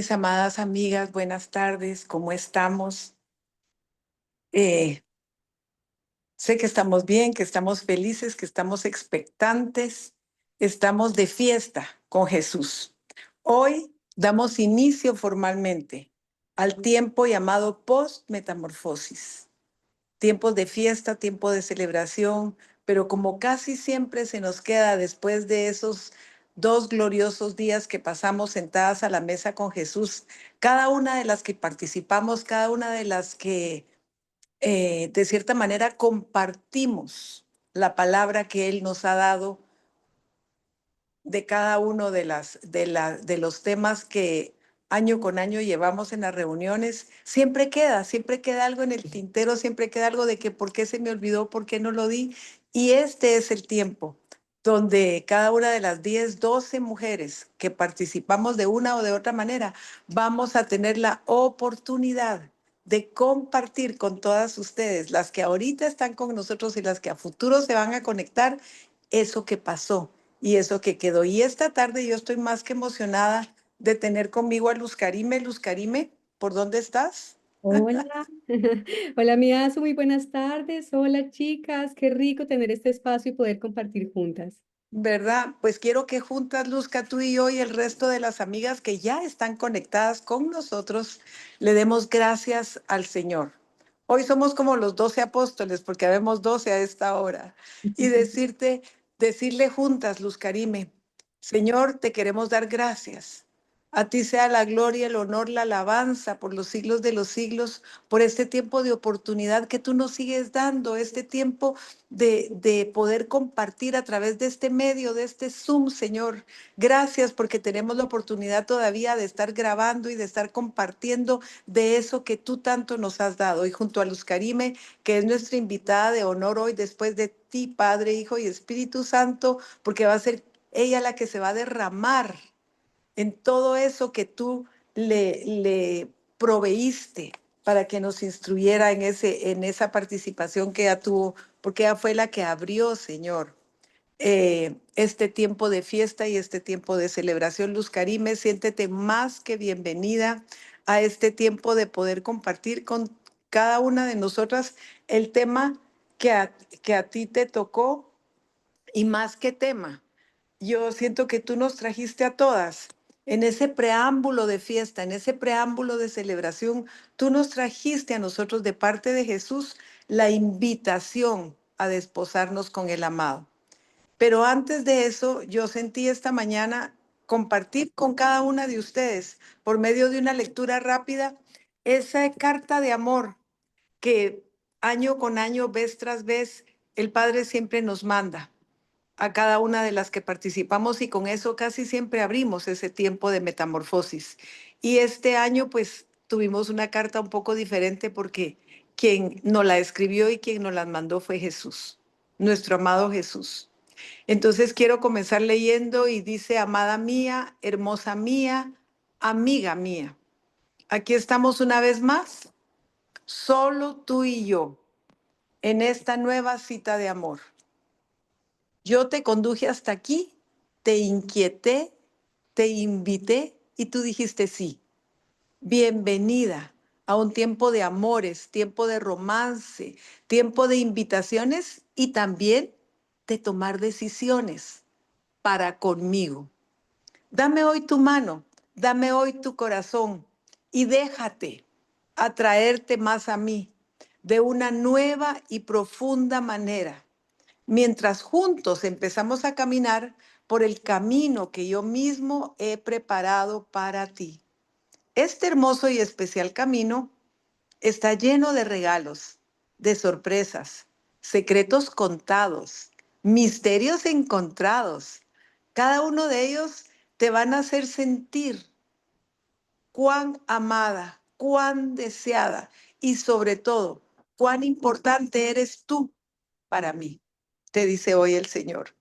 Mis amadas amigas, buenas tardes, ¿cómo estamos? Eh, Sé que estamos bien, que estamos felices, que estamos expectantes, estamos de fiesta con Jesús. Hoy damos inicio formalmente al tiempo llamado post-metamorfosis. Tiempos de fiesta, tiempo de celebración, pero como casi siempre se nos queda después de esos 2 gloriosos días que pasamos sentadas a la mesa con Jesús, cada una de las que participamos, cada una de las que de cierta manera compartimos la palabra que Él nos ha dado de cada uno de los temas que año con año llevamos en las reuniones, siempre queda algo en el tintero, siempre queda algo de que por qué se me olvidó, por qué no lo di. Y este es el tiempo donde cada una de las 10, 12 mujeres que participamos de una o de otra manera, vamos a tener la oportunidad de compartir con todas ustedes, las que ahorita están con nosotros y las que a futuro se van a conectar, eso que pasó y eso que quedó. Y esta tarde yo estoy más que emocionada de tener conmigo a Luz Karime. Luz Karime, ¿por dónde estás? Hola, hola amigas, muy buenas tardes. Hola chicas, qué rico tener este espacio y poder compartir juntas. ¿Verdad? Pues quiero que juntas, Luzca, tú y yo y el resto de las amigas que ya están conectadas con nosotros, le demos gracias al Señor. Hoy somos como los 12 apóstoles, porque habemos 12 a esta hora. Y decirle juntas, Luz Karime, Señor, te queremos dar gracias. A ti sea la gloria, el honor, la alabanza por los siglos de los siglos, por este tiempo de oportunidad que tú nos sigues dando, este tiempo de poder compartir a través de este medio, de este Zoom, Señor. Gracias porque tenemos la oportunidad todavía de estar grabando y de estar compartiendo de eso que tú tanto nos has dado. Y junto a Luz Karime, que es nuestra invitada de honor hoy, después de ti, Padre, Hijo y Espíritu Santo, porque va a ser ella la que se va a derramar en todo eso que tú le proveíste para que nos instruyera en esa participación que ella tuvo, porque ella fue la que abrió, Señor, este tiempo de fiesta y este tiempo de celebración. Luz Karime, siéntete más que bienvenida a este tiempo de poder compartir con cada una de nosotras el tema que a ti te tocó y más que tema. Yo siento que tú nos trajiste a todas en ese preámbulo de fiesta, en ese preámbulo de celebración. Tú nos trajiste a nosotros de parte de Jesús la invitación a desposarnos con el amado. Pero antes de eso, yo sentí esta mañana compartir con cada una de ustedes, por medio de una lectura rápida, esa carta de amor que año con año, vez tras vez, el Padre siempre nos manda a cada una de las que participamos y con eso casi siempre abrimos ese tiempo de metamorfosis. Y este año pues tuvimos una carta un poco diferente porque quien nos la escribió y quien nos la mandó fue Jesús, nuestro amado Jesús. Entonces quiero comenzar leyendo y dice, amada mía, hermosa mía, amiga mía. Aquí estamos una vez más, solo tú y yo, en esta nueva cita de amor. Yo te conduje hasta aquí, te inquieté, te invité y tú dijiste sí. Bienvenida a un tiempo de amores, tiempo de romance, tiempo de invitaciones y también de tomar decisiones para conmigo. Dame hoy tu mano, dame hoy tu corazón y déjate atraerte más a mí de una nueva y profunda manera mientras juntos empezamos a caminar por el camino que yo mismo he preparado para ti. Este hermoso y especial camino está lleno de regalos, de sorpresas, secretos contados, misterios encontrados. Cada uno de ellos te van a hacer sentir cuán amada, cuán deseada y sobre todo, cuán importante eres tú para mí, te dice hoy el Señor.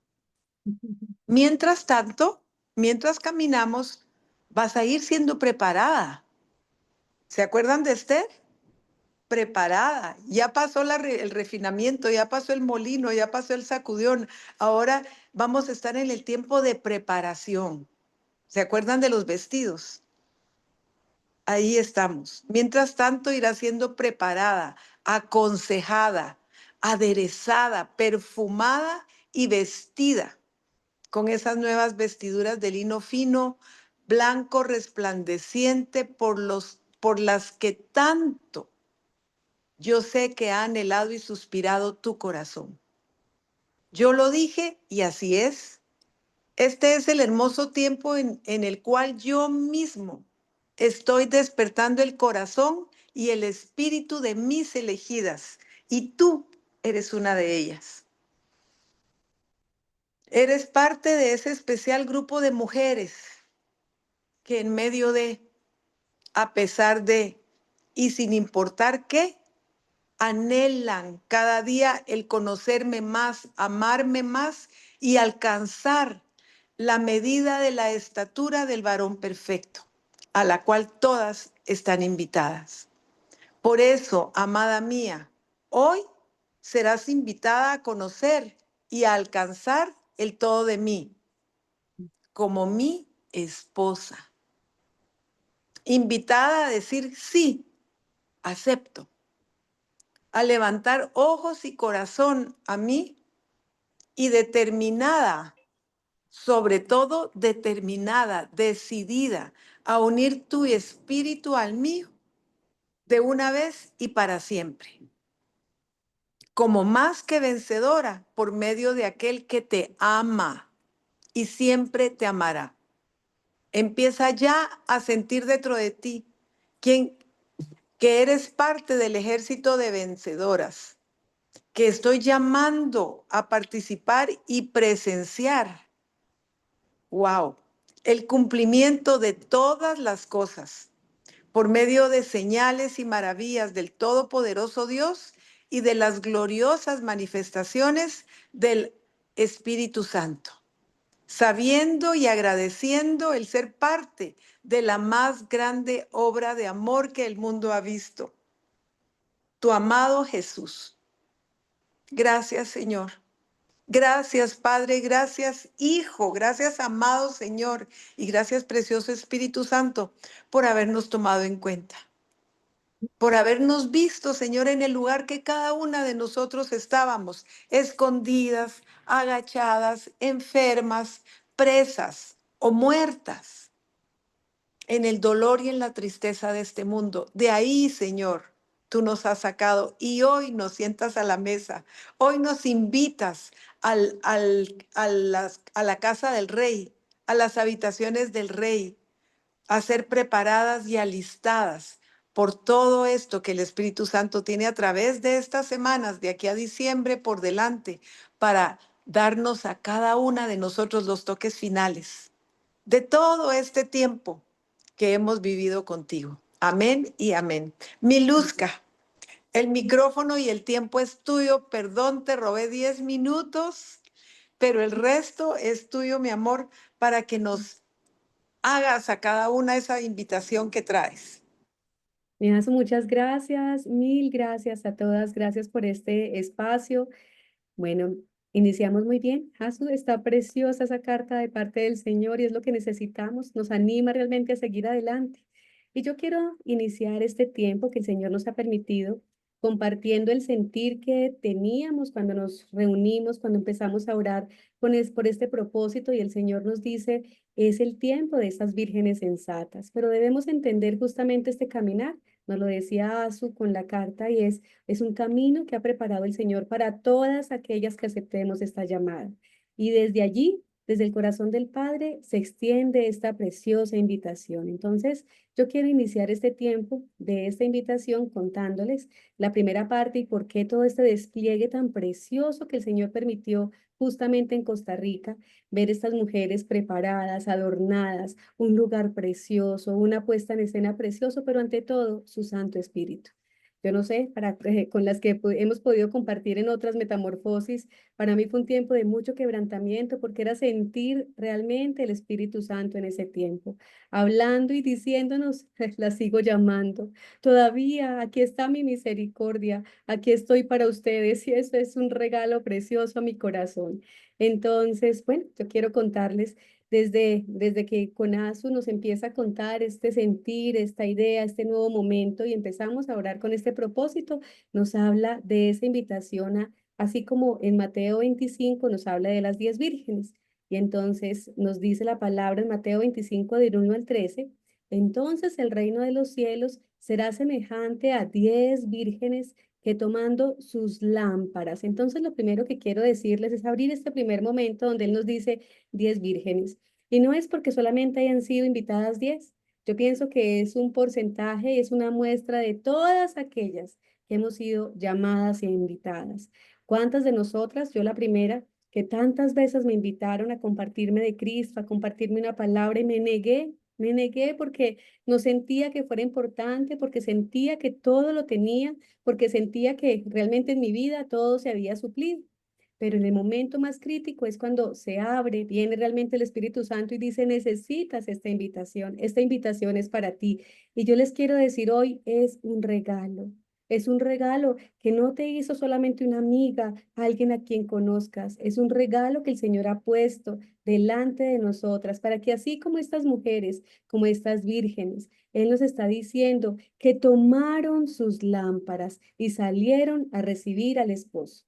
Mientras tanto, mientras caminamos, vas a ir siendo preparada. ¿Se acuerdan de Esther? Preparada. Ya pasó el refinamiento, ya pasó el molino, ya pasó el sacudión. Ahora vamos a estar en el tiempo de preparación. ¿Se acuerdan de los vestidos? ahí estamos. Mientras tanto, irá siendo preparada, aconsejada, aderezada, perfumada y vestida con esas nuevas vestiduras de lino fino, blanco, resplandeciente, por las que tanto yo sé que ha anhelado y suspirado tu corazón. Yo lo dije y así es. Este es el hermoso tiempo en el cual yo mismo estoy despertando el corazón y el espíritu de mis elegidas, y tú eres una de ellas. Eres parte de ese especial grupo de mujeres que en medio de, a pesar de, y sin importar qué, anhelan cada día el conocerme más, amarme más y alcanzar la medida de la estatura del varón perfecto, a la cual todas están invitadas. Por eso, amada mía, hoy serás invitada a conocer y a alcanzar el todo de mí, como mi esposa. Invitada a decir sí, acepto, a levantar ojos y corazón a mí y determinada, sobre todo determinada, decidida a unir tu espíritu al mío de una vez y para siempre, como más que vencedora por medio de aquel que te ama y siempre te amará. Empieza ya a sentir dentro de ti quien, que eres parte del ejército de vencedoras, que estoy llamando a participar y presenciar. Wow, el cumplimiento de todas las cosas por medio de señales y maravillas del Todopoderoso Dios y de las gloriosas manifestaciones del Espíritu Santo, sabiendo y agradeciendo el ser parte de la más grande obra de amor que el mundo ha visto, tu amado Jesús. Gracias, Señor. Gracias, Padre, gracias, Hijo, gracias, amado Señor, y gracias, precioso Espíritu Santo, por habernos tomado en cuenta, por habernos visto, Señor, en el lugar que cada una de nosotros estábamos, escondidas, agachadas, enfermas, presas o muertas en el dolor y en la tristeza de este mundo. De ahí, Señor, tú nos has sacado y hoy nos sientas a la mesa. Hoy nos invitas a la casa del rey, a las habitaciones del rey, a ser preparadas y alistadas por todo esto que el Espíritu Santo tiene a través de estas semanas, de aquí a diciembre por delante, para darnos a cada una de nosotros los toques finales de todo este tiempo que hemos vivido contigo. Amén y amén. Miluska, el micrófono y el tiempo es tuyo. Perdón, te robé 10 minutos, pero el resto es tuyo, mi amor, para que nos hagas a cada una esa invitación que traes. Asu, muchas gracias, mil gracias a todas, gracias por este espacio. Bueno, iniciamos muy bien. Asu, está preciosa esa carta de parte del Señor y es lo que necesitamos, nos anima realmente a seguir adelante. Y yo quiero iniciar este tiempo que el Señor nos ha permitido compartiendo el sentir que teníamos cuando nos reunimos, cuando empezamos a orar por este propósito y el Señor nos dice, es el tiempo de estas vírgenes sensatas, pero debemos entender justamente este caminar. Nos lo decía Asu con la carta y es un camino que ha preparado el Señor para todas aquellas que aceptemos esta llamada. Y desde allí, desde el corazón del Padre, se extiende esta preciosa invitación. Entonces, yo quiero iniciar este tiempo de esta invitación contándoles la primera parte y por qué todo este despliegue tan precioso que el Señor permitió justamente en Costa Rica, ver estas mujeres preparadas, adornadas, un lugar precioso, una puesta en escena precioso, pero ante todo su Santo Espíritu. Yo no sé, con las que hemos podido compartir en otras metamorfosis, para mí fue un tiempo de mucho quebrantamiento porque era sentir realmente el Espíritu Santo en ese tiempo, hablando y diciéndonos, la sigo llamando. Todavía aquí está mi misericordia, aquí estoy para ustedes y eso es un regalo precioso a mi corazón. Entonces, bueno, yo quiero contarles. desde que Conazu nos empieza a contar este sentir, esta idea, este nuevo momento y empezamos a orar con este propósito, nos habla de esa invitación a, así como en Mateo 25 nos habla de las 10 vírgenes. Y entonces nos dice la palabra en Mateo 25 del 1 al 13, entonces el reino de los cielos será semejante a 10 vírgenes que tomando sus lámparas. Entonces lo primero que quiero decirles es abrir este primer momento donde él nos dice 10 vírgenes. Y no es porque solamente hayan sido invitadas 10. Yo pienso que es un porcentaje, es una muestra de todas aquellas que hemos sido llamadas e invitadas. ¿Cuántas de nosotras, yo la primera, que tantas veces me invitaron a compartirme de Cristo, a compartirme una palabra y me negué porque no sentía que fuera importante, porque sentía que todo lo tenía, porque sentía que realmente en mi vida todo se había suplido? Pero en el momento más crítico es cuando se abre, viene realmente el Espíritu Santo y dice, necesitas esta invitación es para ti. Y yo les quiero decir hoy, es un regalo que no te hizo solamente una amiga, alguien a quien conozcas, es un regalo que el Señor ha puesto delante de nosotras, para que así como estas mujeres, como estas vírgenes, Él nos está diciendo que tomaron sus lámparas y salieron a recibir al esposo.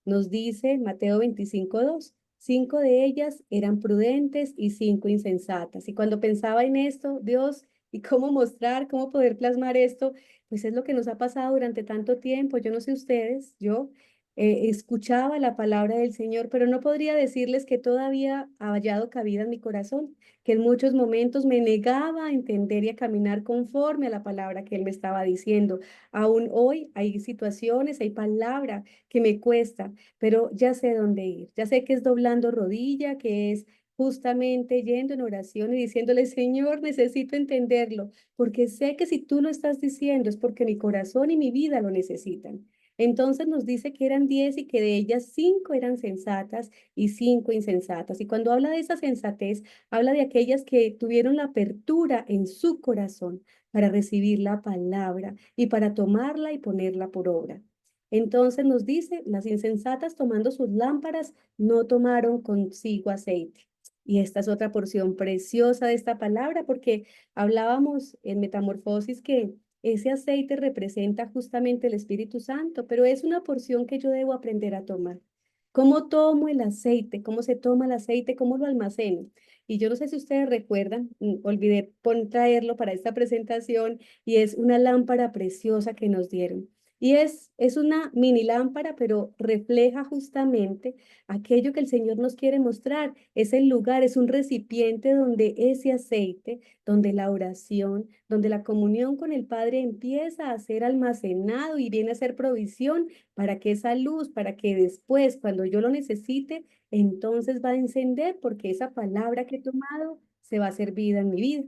Nos dice Mateo 25:2, 5 de ellas eran prudentes y 5 insensatas. Y cuando pensaba en esto, Dios, ¿y cómo mostrar, cómo poder plasmar esto? Pues es lo que nos ha pasado durante tanto tiempo. Yo no sé ustedes, yo escuchaba la palabra del Señor, pero no podría decirles que todavía ha hallado cabida en mi corazón, que en muchos momentos me negaba a entender y a caminar conforme a la palabra que Él me estaba diciendo. Aún hoy hay situaciones, hay palabras que me cuesta, pero ya sé dónde ir, ya sé que es doblando rodilla, que es justamente yendo en oración y diciéndole, Señor, necesito entenderlo, porque sé que si tú lo estás diciendo es porque mi corazón y mi vida lo necesitan. Entonces nos dice que eran 10 y que de ellas 5 eran sensatas y 5 insensatas. Y cuando habla de esa sensatez, habla de aquellas que tuvieron la apertura en su corazón para recibir la palabra y para tomarla y ponerla por obra. Entonces nos dice, las insensatas tomando sus lámparas no tomaron consigo aceite. Y esta es otra porción preciosa de esta palabra porque hablábamos en Metamorfosis que ese aceite representa justamente el Espíritu Santo, pero es una porción que yo debo aprender a tomar. ¿Cómo tomo el aceite? ¿Cómo se toma el aceite? ¿Cómo lo almaceno? Y yo no sé si ustedes recuerdan, olvidé traerlo para esta presentación, y es una lámpara preciosa que nos dieron. Y es una mini lámpara, pero refleja justamente aquello que el Señor nos quiere mostrar. Es el lugar, es un recipiente donde ese aceite, donde la oración, donde la comunión con el Padre empieza a ser almacenado y viene a ser provisión para que esa luz, para que después, cuando yo lo necesite, entonces va a encender porque esa palabra que he tomado se va a hacer vida en mi vida.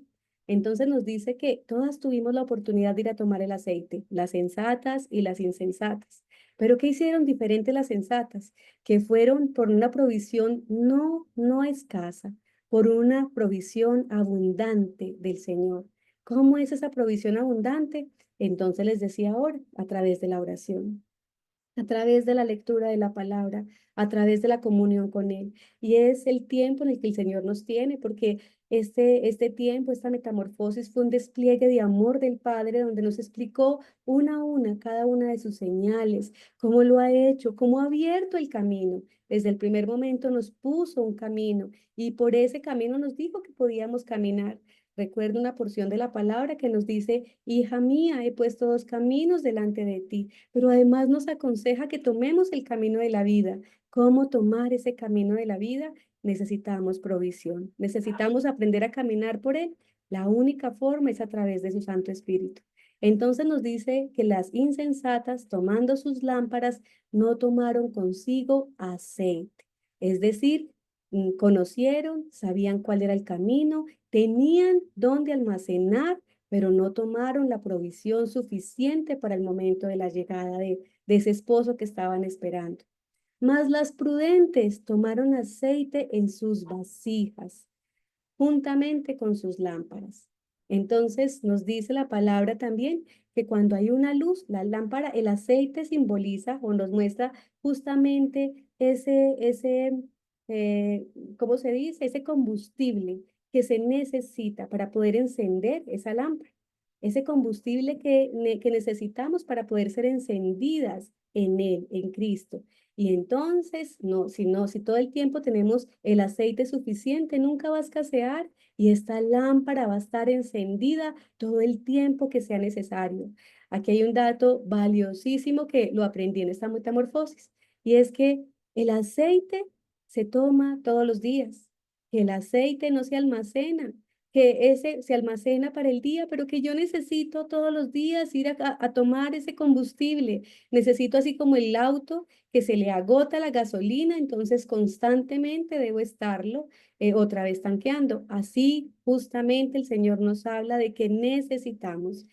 Entonces nos dice que todas tuvimos la oportunidad de ir a tomar el aceite, las sensatas y las insensatas. Pero ¿qué hicieron diferente las sensatas? Que fueron por una provisión no escasa, por una provisión abundante del Señor. ¿Cómo es esa provisión abundante? Entonces les decía ahora, a través de la oración, a través de la lectura de la palabra, a través de la comunión con Él. Y es el tiempo en el que el Señor nos tiene, porque este tiempo, esta metamorfosis fue un despliegue de amor del Padre, donde nos explicó una a una cada una de sus señales, cómo lo ha hecho, cómo ha abierto el camino. Desde el primer momento nos puso un camino y por ese camino nos dijo que podíamos caminar. Recuerdo una porción de la palabra que nos dice, hija mía, he puesto dos caminos delante de ti, pero además nos aconseja que tomemos el camino de la vida. ¿Cómo tomar ese camino de la vida? Necesitamos provisión, necesitamos aprender a caminar por él. La única forma es a través de su Santo Espíritu. Entonces nos dice que las insensatas, tomando sus lámparas, no tomaron consigo aceite. Es decir, conocieron, sabían cuál era el camino, tenían dónde almacenar, pero no tomaron la provisión suficiente para el momento de la llegada de ese esposo que estaban esperando. Mas las prudentes tomaron aceite en sus vasijas, juntamente con sus lámparas. Entonces nos dice la palabra también que cuando hay una luz, la lámpara, el aceite simboliza o nos muestra justamente eh, ¿cómo se dice? Ese combustible que se necesita para poder encender esa lámpara. Ese combustible que necesitamos para poder ser encendidas en Él, en Cristo. Y entonces, no, si todo el tiempo tenemos el aceite suficiente, nunca va a escasear y esta lámpara va a estar encendida todo el tiempo que sea necesario. Aquí hay un dato valiosísimo que lo aprendí en esta metamorfosis y es que el aceite se toma todos los días, que el aceite no se almacena, que ese se almacena para el día, pero que yo necesito todos los días ir a tomar ese combustible. Necesito así como el auto que se le agota la gasolina, entonces constantemente debo estarlo otra vez tanqueando. Así justamente el Señor nos habla de que necesitamos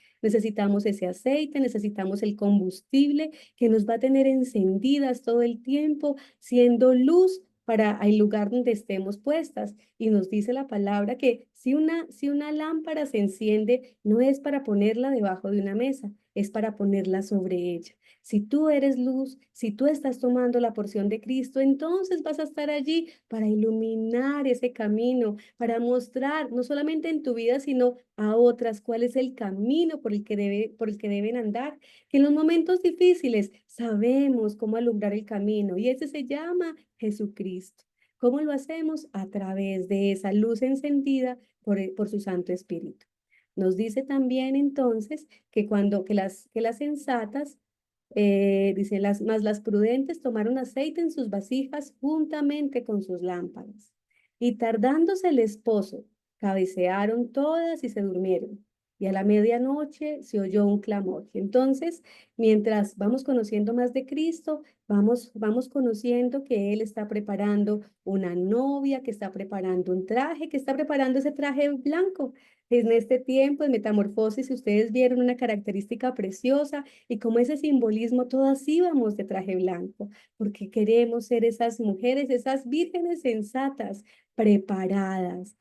ese aceite, necesitamos el combustible que nos va a tener encendidas todo el tiempo, siendo luz para el lugar donde estemos puestas. Y nos dice la palabra que si una lámpara se enciende, no es para ponerla debajo de una mesa, es para ponerla sobre ella. Si tú eres luz, si tú estás tomando la porción de Cristo, entonces vas a estar allí para iluminar ese camino, para mostrar no solamente en tu vida, sino a otras cuál es el camino por el que deben andar. Que en los momentos difíciles sabemos cómo alumbrar el camino y ese se llama Jesucristo. ¿Cómo lo hacemos? A través de esa luz encendida por su Santo Espíritu. Nos dice también entonces que que las sensatas, dice, más las prudentes tomaron aceite en sus vasijas juntamente con sus lámparas. Y tardándose el esposo, cabecearon todas y se durmieron. Y a la medianoche se oyó un clamor. Y entonces, mientras vamos conociendo más de Cristo, vamos conociendo que Él está preparando una novia, que está preparando un traje, que está preparando ese traje blanco. En este tiempo de metamorfosis, si ustedes vieron una característica preciosa y como ese simbolismo, todas íbamos de traje blanco, porque queremos ser esas mujeres, esas vírgenes sensatas, preparadas.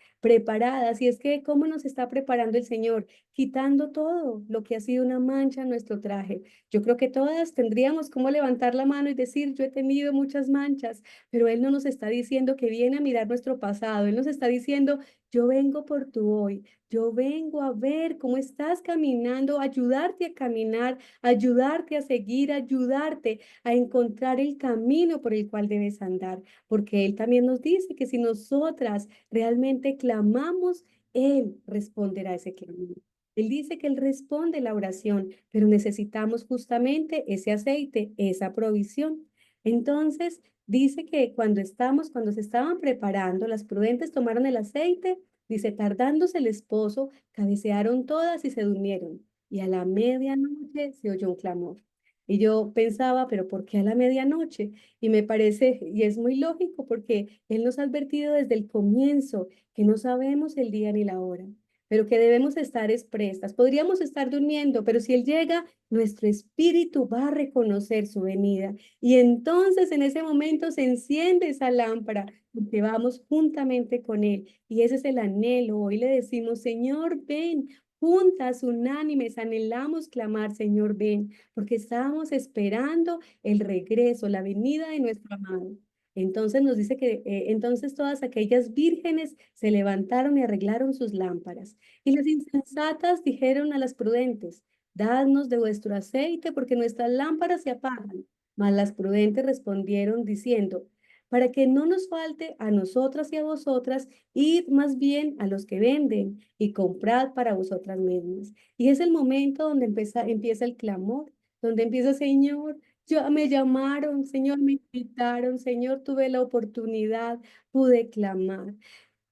Y es que, ¿cómo nos está preparando el Señor? Quitando todo lo que ha sido una mancha en nuestro traje. Yo creo que todas tendríamos como levantar la mano y decir, yo he tenido muchas manchas, pero Él no nos está diciendo que viene a mirar nuestro pasado. Él nos está diciendo, yo vengo por tu hoy. Yo vengo a ver cómo estás caminando, ayudarte a caminar, ayudarte a seguir, ayudarte a encontrar el camino por el cual debes andar, porque Él también nos dice que si nosotras realmente clamamos, Él responderá ese clamor. Él dice que Él responde la oración, pero necesitamos justamente ese aceite, esa provisión. Entonces, dice que cuando se estaban preparando, las prudentes tomaron el aceite. Dice, tardándose el esposo, cabecearon todas y se durmieron. Y a la medianoche se oyó un clamor. Y yo pensaba, pero ¿por qué a la medianoche? Y me parece, y es muy lógico, porque Él nos ha advertido desde el comienzo que no sabemos el día ni la hora, pero que debemos estar expresas. Podríamos estar durmiendo, pero si Él llega, nuestro espíritu va a reconocer su venida. Y entonces en ese momento se enciende esa lámpara, porque vamos juntamente con Él. Y ese es el anhelo. Hoy le decimos, Señor, ven. Juntas, unánimes, anhelamos clamar, Señor, ven, porque estamos esperando el regreso, la venida de nuestro amado. Entonces nos dice que entonces todas aquellas vírgenes se levantaron y arreglaron sus lámparas. Y las insensatas dijeron a las prudentes, dadnos de vuestro aceite, porque nuestras lámparas se apagan. Mas las prudentes respondieron diciendo, para que no nos falte a nosotras y a vosotras, id más bien a los que venden y comprad para vosotras mismas. Y es el momento donde empieza el clamor, donde empieza, Señor, yo, me llamaron, Señor, me invitaron, Señor, tuve la oportunidad, pude clamar.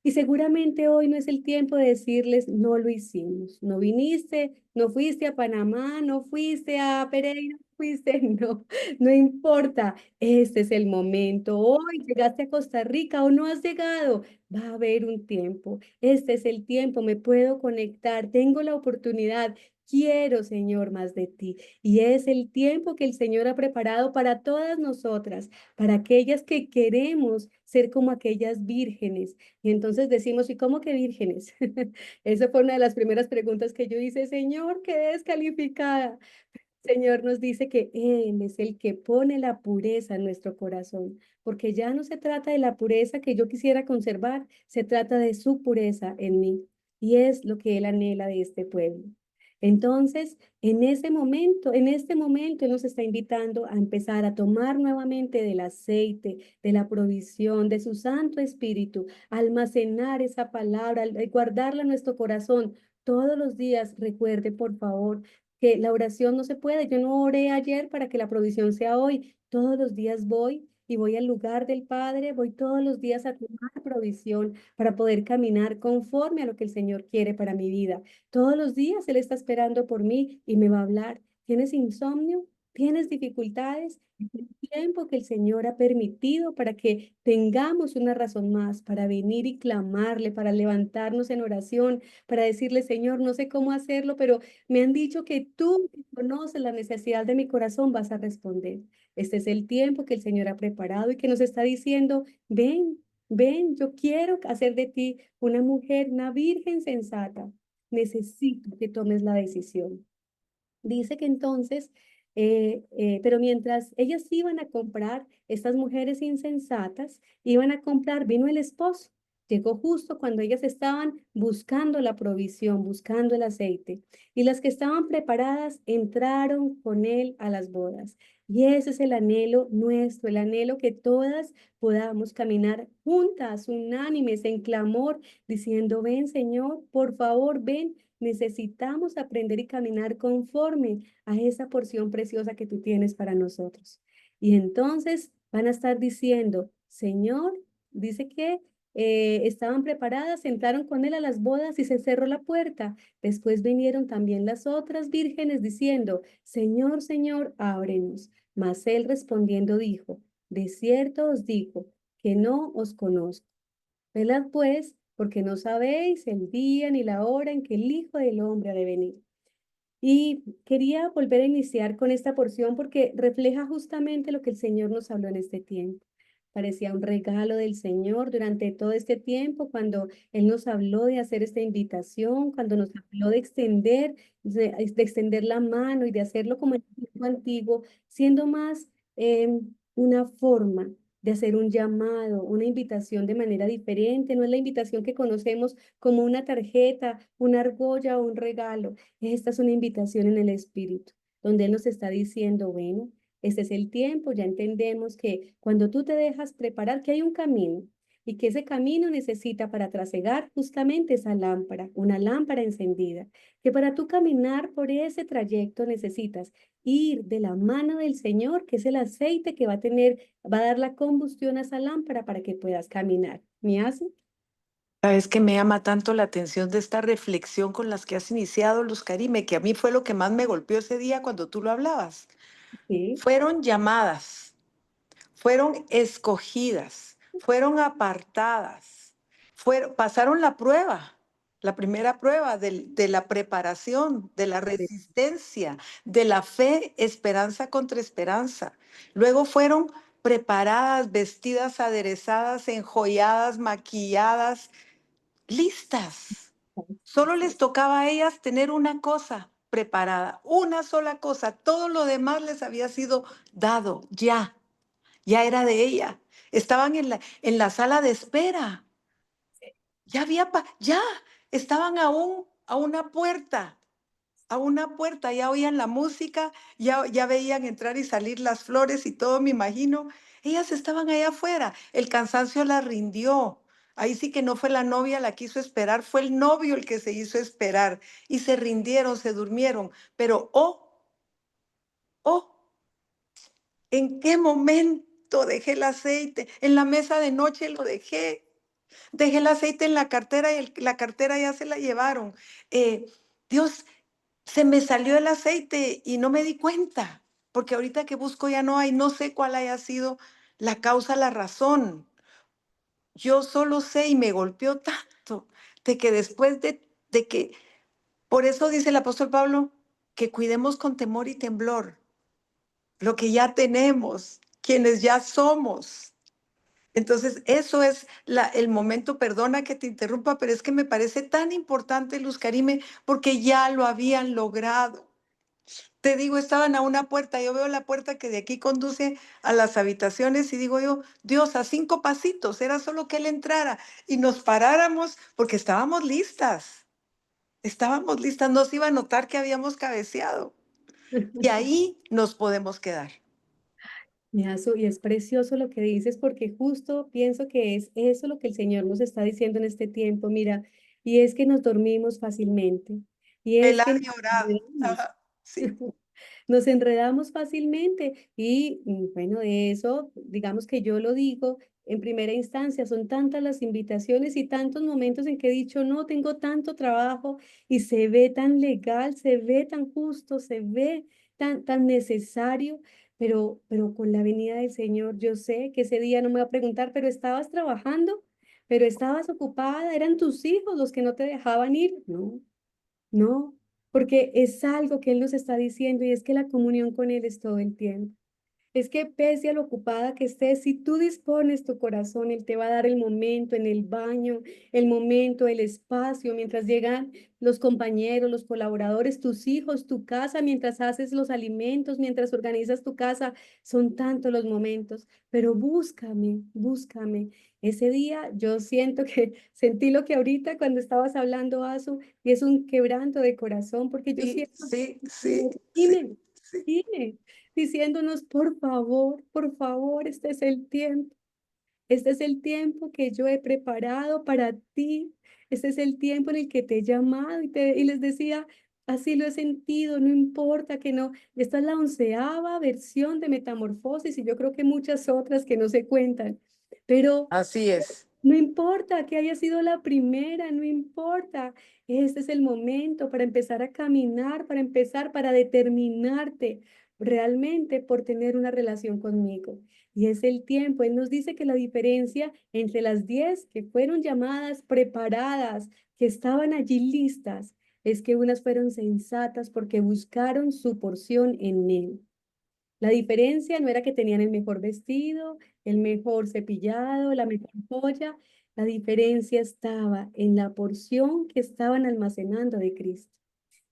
Y seguramente hoy no es el tiempo de decirles, no lo hicimos, no viniste, no fuiste a Panamá, no fuiste a Pereira, no fuiste, no, no importa, este es el momento. Hoy llegaste a Costa Rica o no has llegado, va a haber un tiempo, este es el tiempo, me puedo conectar, tengo la oportunidad. Quiero, Señor, más de ti. Y es el tiempo que el Señor ha preparado para todas nosotras, para aquellas que queremos ser como aquellas vírgenes y entonces decimos, ¿y cómo que vírgenes? Esa fue una de las primeras preguntas que yo hice, Señor, quedé descalificada. Señor nos dice que Él es el que pone la pureza en nuestro corazón, porque ya no se trata de la pureza que yo quisiera conservar, se trata de su pureza en mí, y es lo que Él anhela de este pueblo. Entonces, en este momento, Él nos está invitando a empezar a tomar nuevamente del aceite, de la provisión, de su Santo Espíritu, almacenar esa palabra, guardarla en nuestro corazón. Todos los días, recuerde, por favor, que la oración no se puede. Yo no oré ayer para que la provisión sea hoy. Todos los días voy y voy al lugar del Padre, voy todos los días a tomar provisión para poder caminar conforme a lo que el Señor quiere para mi vida. Todos los días Él está esperando por mí y me va a hablar. ¿Tienes insomnio? ¿Tienes dificultades? Es el tiempo que el Señor ha permitido para que tengamos una razón más para venir y clamarle, para levantarnos en oración, para decirle, Señor, no sé cómo hacerlo, pero me han dicho que tú que conoces la necesidad de mi corazón vas a responder. Este es el tiempo que el Señor ha preparado y que nos está diciendo, ven, ven, yo quiero hacer de ti una mujer, una virgen sensata. Necesito que tomes la decisión. Dice que entonces, pero mientras ellas iban a comprar, estas mujeres insensatas iban a comprar, vino el esposo. Llegó justo cuando ellas estaban buscando la provisión, buscando el aceite. Y las que estaban preparadas entraron con él a las bodas. Y ese es el anhelo nuestro, el anhelo que todas podamos caminar juntas, unánimes, en clamor, diciendo, ven Señor, por favor, ven. Necesitamos aprender y caminar conforme a esa porción preciosa que tú tienes para nosotros. Y entonces van a estar diciendo, Señor, dice que estaban preparadas, entraron con él a las bodas y se cerró la puerta. Después vinieron también las otras vírgenes diciendo, Señor, Señor, ábrenos. Mas él respondiendo dijo, de cierto os digo que no os conozco. Velad pues, porque no sabéis el día ni la hora en que el Hijo del Hombre ha de venir. Y quería volver a iniciar con esta porción porque refleja justamente lo que el Señor nos habló en este tiempo. Parecía un regalo del Señor durante todo este tiempo, cuando Él nos habló de hacer esta invitación, cuando nos habló de extender la mano y de hacerlo como en el tiempo antiguo, siendo más una forma de hacer un llamado, una invitación de manera diferente. No es la invitación que conocemos como una tarjeta, una argolla o un regalo. Esta es una invitación en el Espíritu, donde Él nos está diciendo, bueno, este es el tiempo, ya entendemos que cuando tú te dejas preparar, que hay un camino y que ese camino necesita para trasegar justamente esa lámpara, una lámpara encendida, que para tú caminar por ese trayecto necesitas ir de la mano del Señor, que es el aceite que va a dar la combustión a esa lámpara para que puedas caminar. ¿Me hace? Sabes que me llama tanto la atención de esta reflexión con las que has iniciado, Luz Karime, que a mí fue lo que más me golpeó ese día cuando tú lo hablabas. Sí, Fueron llamadas, fueron escogidas, fueron apartadas, pasaron la prueba, la primera prueba de la preparación, de la resistencia, de la fe, esperanza contra esperanza. Luego fueron preparadas, vestidas, aderezadas, enjolladas, maquilladas, listas. Solo les tocaba a ellas tener una cosa preparada, una sola cosa. Todo lo demás les había sido dado ya, ya era de ella. Estaban en la sala de espera. Ya había, ya estaban aún a una puerta, ya oían la música, ya veían entrar y salir las flores y todo, me imagino. Ellas estaban allá afuera, el cansancio las rindió. Ahí sí que no fue la novia la que hizo esperar, fue el novio el que se hizo esperar y se rindieron, se durmieron. Pero, oh, ¿en qué momento dejé el aceite? En la mesa de noche lo dejé. Dejé el aceite en la cartera y la cartera ya se la llevaron. Eh, Dios, se me salió el aceite y no me di cuenta, porque ahorita que busco ya no hay, no sé cuál haya sido la causa, la razón. Yo solo sé y me golpeó tanto de que después de que, por eso dice el apóstol Pablo, que cuidemos con temor y temblor lo que ya tenemos, quienes ya somos. Entonces, eso es el momento, perdona que te interrumpa, pero es que me parece tan importante, Luz Karime, porque ya lo habían logrado. Te digo, estaban a una puerta, yo veo la puerta que de aquí conduce a las habitaciones y digo yo, Dios, a 5 pasitos, era solo que él entrara y nos paráramos porque estábamos listas, no se iba a notar que habíamos cabeceado y ahí nos podemos quedar. Y es precioso lo que dices porque justo pienso que es eso lo que el Señor nos está diciendo en este tiempo, mira, y es que nos dormimos fácilmente, y es Velar que y orad. nos Ajá, sí. nos enredamos fácilmente y bueno, de eso, digamos que yo lo digo en primera instancia, son tantas las invitaciones y tantos momentos en que he dicho, no, tengo tanto trabajo y se ve tan legal, se ve tan justo, se ve tan necesario, pero con la venida del Señor, yo sé que ese día no me va a preguntar, pero estabas trabajando, pero estabas ocupada, eran tus hijos los que no te dejaban ir, no. No, porque es algo que Él nos está diciendo y es que la comunión con Él es todo el tiempo. Es que pese a lo ocupada que estés, si tú dispones tu corazón, Él te va a dar el momento en el baño, el momento, el espacio, mientras llegan los compañeros, los colaboradores, tus hijos, tu casa, mientras haces los alimentos, mientras organizas tu casa. Son tantos los momentos, pero búscame, búscame. Ese día yo siento que sentí lo que ahorita cuando estabas hablando, Azu, y es un quebranto de corazón, porque yo Sí, siento, sí, sí, sí, dime, sí. dime diciéndonos, por favor, este es el tiempo. Este es el tiempo que yo he preparado para ti. Este es el tiempo en el que te he llamado y les decía, así lo he sentido, no importa que no. Esta es la 11ª versión de Metamorfosis y yo creo que muchas otras que no se cuentan. Pero Así es. no importa que haya sido la primera, no importa. Este es el momento para empezar a caminar, para determinarte realmente por tener una relación conmigo. Y es el tiempo. Él nos dice que la diferencia entre las 10 que fueron llamadas, preparadas, que estaban allí listas, es que unas fueron sensatas porque buscaron su porción en él. La diferencia no era que tenían el mejor vestido, el mejor cepillado, la mejor joya. La diferencia estaba en la porción que estaban almacenando de Cristo.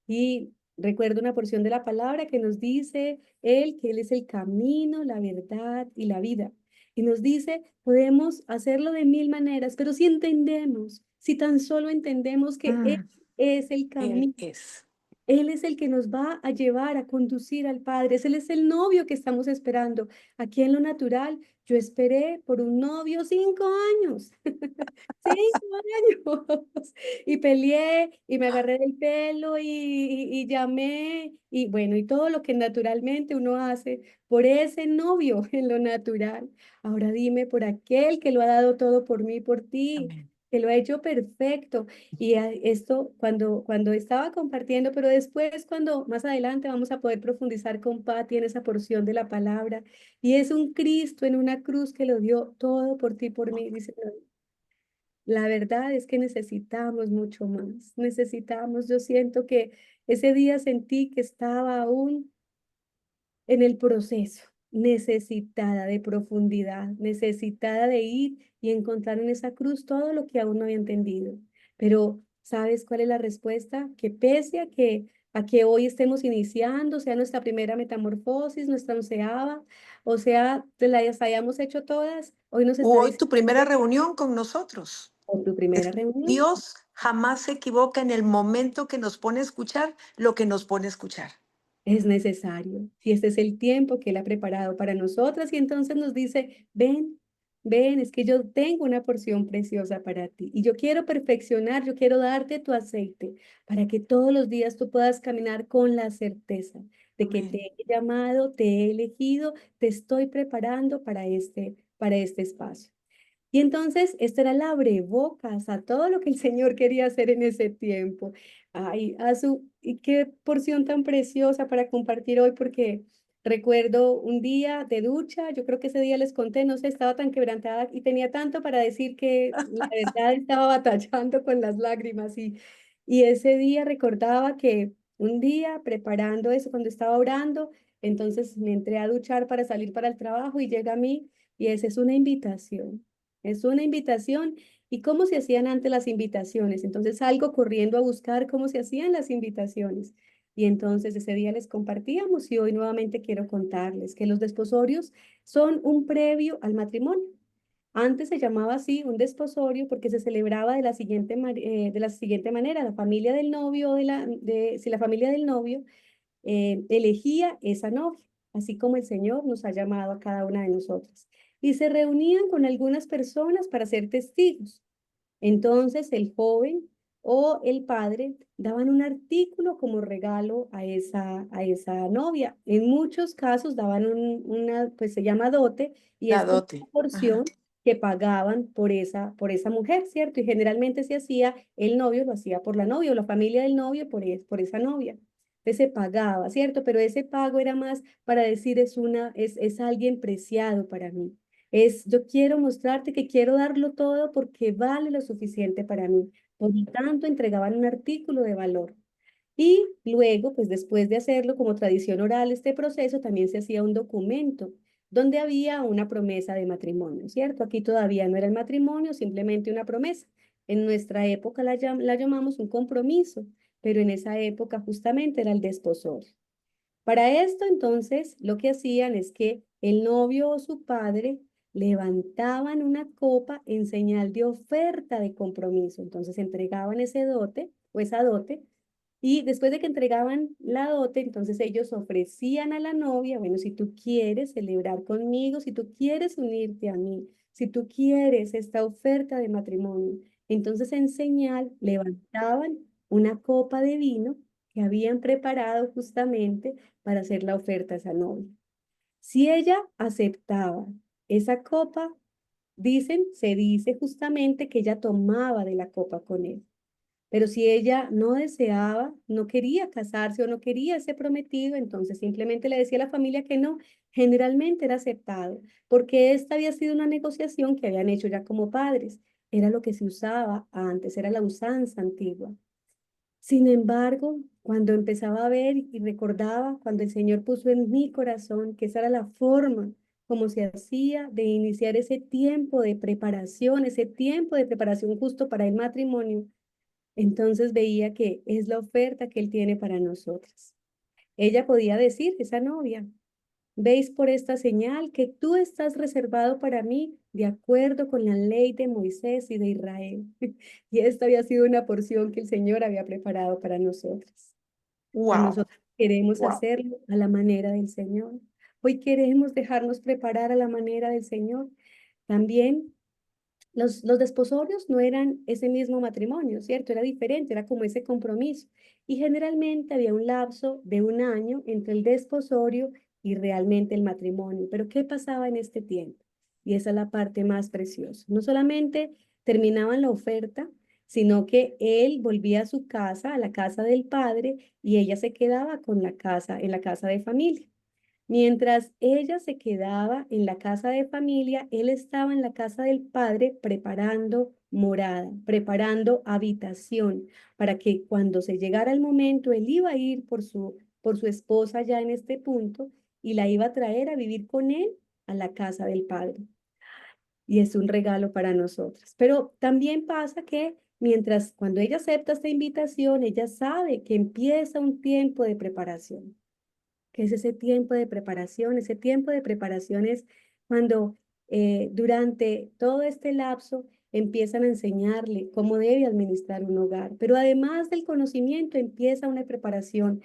Y recuerdo una porción de la palabra que nos dice Él, que Él es el camino, la verdad y la vida. Y nos dice, podemos hacerlo de mil maneras, pero si entendemos, si tan solo entendemos que Él Mm, es el Él camino, es. él es el que nos va a llevar a conducir al Padre. Él es el novio que estamos esperando. Aquí en lo natural, yo esperé por un novio 5 años. 5 años. Y peleé y me agarré del pelo y llamé y bueno, y todo lo que naturalmente uno hace por ese novio en lo natural. Ahora dime por aquel que lo ha dado todo por mí, por ti, Amén. que lo ha hecho perfecto. Y esto cuando estaba compartiendo, pero después cuando más adelante vamos a poder profundizar con Patti en esa porción de la palabra. Y es un Cristo en una cruz que lo dio todo por ti, por mí, dice. La verdad es que necesitamos mucho más. Necesitamos, yo siento que ese día sentí que estaba aún en el proceso, necesitada de profundidad, necesitada de ir y encontrar en esa cruz todo lo que aún no había entendido. Pero, ¿sabes cuál es la respuesta? Que pese a que hoy estemos iniciando, sea nuestra primera metamorfosis, nuestra 11ª, o sea, las hayamos hecho todas, hoy nos está Hoy diciendo tu primera reunión con nosotros. por tu primera reunión. Dios jamás se equivoca en el momento que nos pone a escuchar lo que nos pone a escuchar. Es necesario. Si este es el tiempo que Él ha preparado para nosotras y entonces nos dice, ven, ven, es que yo tengo una porción preciosa para ti y yo quiero perfeccionar, yo quiero darte tu aceite para que todos los días tú puedas caminar con la certeza de que te Amén. he llamado, te he elegido, te estoy preparando para este espacio. Y entonces, esta era la abrebocas a todo lo que el Señor quería hacer en ese tiempo. Ay, y qué porción tan preciosa para compartir hoy, porque recuerdo un día de ducha, yo creo que ese día les conté, no sé, estaba tan quebrantada y tenía tanto para decir que la verdad estaba batallando con las lágrimas. Y ese día recordaba que un día preparando eso, cuando estaba orando, entonces me entré a duchar para salir para el trabajo y llega a mí y esa es una invitación. Es una invitación. ¿Y cómo se hacían antes las invitaciones? Entonces salgo corriendo a buscar cómo se hacían las invitaciones. Y entonces ese día les compartíamos y hoy nuevamente quiero contarles que los desposorios son un previo al matrimonio. Antes se llamaba así un desposorio porque se celebraba de la siguiente manera. La familia del novio, si la familia del novio elegía esa novia, así como el Señor nos ha llamado a cada una de nosotras. Y se reunían con algunas personas para ser testigos. Entonces el joven o el padre daban un artículo como regalo a esa novia. En muchos casos daban pues se llama dote, y La es como dote. una porción Ajá. que pagaban por esa mujer, ¿cierto? Y generalmente se hacía, el novio lo hacía por la novia o la familia del novio por esa novia. Entonces se pagaba, ¿cierto? Pero ese pago era más para decir es alguien preciado para mí. Yo quiero mostrarte que quiero darlo todo porque vale lo suficiente para mí. Por lo tanto, entregaban un artículo de valor. Y luego, pues después de hacerlo como tradición oral, este proceso también se hacía un documento donde había una promesa de matrimonio, ¿cierto? Aquí todavía no era el matrimonio, simplemente una promesa. En nuestra época la llamamos un compromiso, pero en esa época justamente era el desposorio. Para esto, entonces, lo que hacían es que el novio o su padre levantaban una copa en señal de oferta de compromiso. Entonces, entregaban ese dote o esa dote y después de que entregaban la dote, entonces ellos ofrecían a la novia, bueno, si tú quieres celebrar conmigo, si tú quieres unirte a mí, si tú quieres esta oferta de matrimonio, entonces en señal levantaban una copa de vino que habían preparado justamente para hacer la oferta a esa novia. Si ella aceptaba esa copa, se dice justamente que ella tomaba de la copa con él. Pero si ella no deseaba, no quería casarse o no quería ese prometido, entonces simplemente le decía a la familia que no. Generalmente era aceptado, porque esta había sido una negociación que habían hecho ya como padres. Era lo que se usaba antes, era la usanza antigua. Sin embargo, cuando empezaba a ver y recordaba, cuando el Señor puso en mi corazón que esa era la forma como se hacía de iniciar ese tiempo de preparación justo para el matrimonio, entonces veía que es la oferta que Él tiene para nosotras. Ella podía decir, esa novia, veis por esta señal que tú estás reservado para mí de acuerdo con la ley de Moisés y de Israel. Y esta había sido una porción que el Señor había preparado para nosotras. Pues Wow. nosotros queremos Wow. hacerlo a la manera del Señor. Hoy queremos dejarnos preparar a la manera del Señor. También los desposorios no eran ese mismo matrimonio, ¿cierto? Era diferente, era como ese compromiso. Y generalmente había un lapso de un año entre el desposorio y realmente el matrimonio. Pero ¿qué pasaba en este tiempo? Y esa es la parte más preciosa. No solamente terminaban la oferta, sino que él volvía a su casa, a la casa del padre, y ella se quedaba con la casa, en la casa de familia. Mientras ella se quedaba en la casa de familia, él estaba en la casa del padre preparando morada, preparando habitación, para que cuando se llegara el momento, él iba a ir por su esposa ya en este punto y la iba a traer a vivir con él a la casa del padre. Y es un regalo para nosotras. Pero también pasa que cuando ella acepta esta invitación, ella sabe que empieza un tiempo de preparación, que es ese tiempo de preparación. Ese tiempo de preparación es cuando durante todo este lapso empiezan a enseñarle cómo debe administrar un hogar, pero además del conocimiento empieza una preparación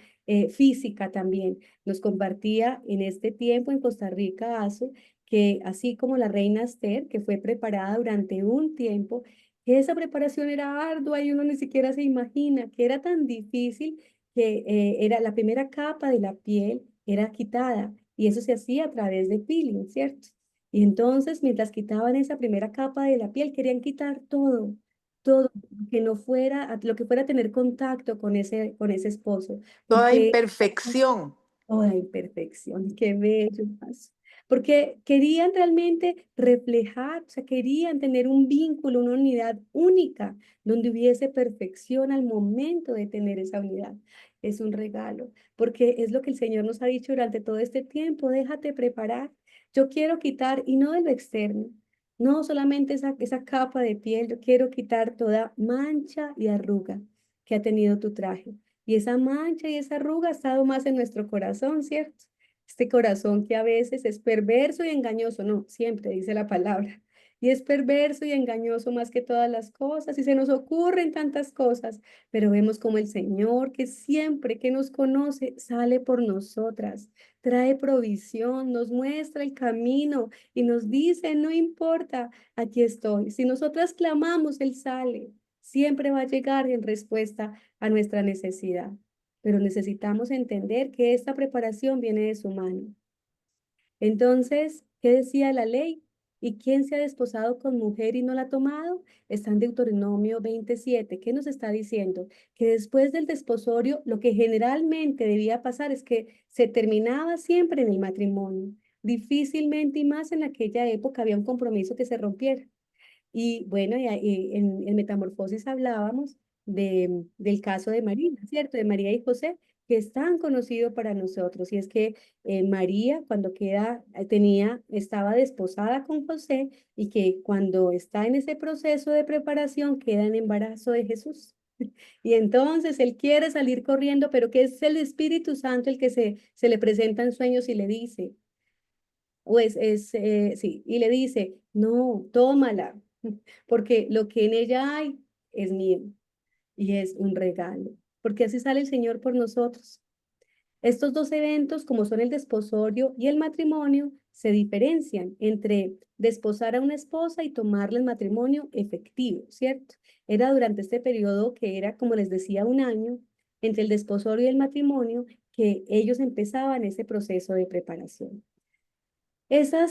física también. Nos compartía en este tiempo en Costa Rica, Azu, que así como la reina Esther, que fue preparada durante un tiempo, que esa preparación era ardua y uno ni siquiera se imagina que era tan difícil que era la primera capa de la piel era quitada y eso se hacía a través de peeling, ¿cierto? Y entonces, mientras quitaban esa primera capa de la piel, querían quitar todo, todo que no fuera, lo que fuera a tener contacto con ese esposo, Toda porque imperfección. toda imperfección, qué bello paso. Porque querían realmente reflejar, o sea, querían tener un vínculo, una unidad única, donde hubiese perfección al momento de tener esa unidad. Es un regalo, porque es lo que el Señor nos ha dicho durante todo este tiempo, déjate preparar. Yo quiero quitar, y no de lo externo, no solamente esa capa de piel, yo quiero quitar toda mancha y arruga que ha tenido tu traje. Y esa mancha y esa arruga ha estado más en nuestro corazón, ¿cierto? Este corazón que a veces es perverso y engañoso, no, siempre dice la palabra. Y es perverso y engañoso más que todas las cosas, y se nos ocurren tantas cosas, pero vemos como el Señor, que siempre que nos conoce, sale por nosotras, trae provisión, nos muestra el camino y nos dice, no importa, aquí estoy. Si nosotras clamamos, Él sale. Siempre va a llegar en respuesta a nuestra necesidad. Pero necesitamos entender que esta preparación viene de su mano. Entonces, ¿qué decía la ley? ¿Y quién se ha desposado con mujer y no la ha tomado? Está en Deuteronomio 27. ¿Qué nos está diciendo? Que después del desposorio, lo que generalmente debía pasar es que se terminaba siempre en el matrimonio. Difícilmente y más en aquella época había un compromiso que se rompiera. Y bueno, y en Metamorfosis hablábamos del caso de María, ¿cierto? De María y José, que es tan conocido para nosotros. Y es que María, cuando estaba desposada con José y que cuando está en ese proceso de preparación queda en embarazo de Jesús. Y entonces él quiere salir corriendo, pero que es el Espíritu Santo el que se le presenta en sueños y le dice, sí, y le dice, no, tómala, porque lo que en ella hay es mío y es un regalo, porque así sale el Señor por nosotros. Estos dos eventos, como son el desposorio y el matrimonio, se diferencian entre desposar a una esposa y tomarle el matrimonio efectivo, ¿cierto? Era durante este periodo que era, como les decía, un año, entre el desposorio y el matrimonio, que ellos empezaban ese proceso de preparación. Eso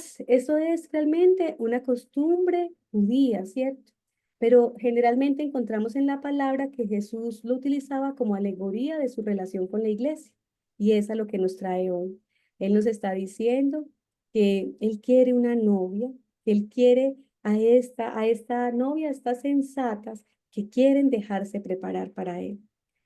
es realmente una costumbre judía, ¿cierto? Pero generalmente encontramos en la palabra que Jesús lo utilizaba como alegoría de su relación con la iglesia. Y es a lo que nos trae hoy. Él nos está diciendo que Él quiere una novia, que Él quiere a esta novia, a estas sensatas que quieren dejarse preparar para Él.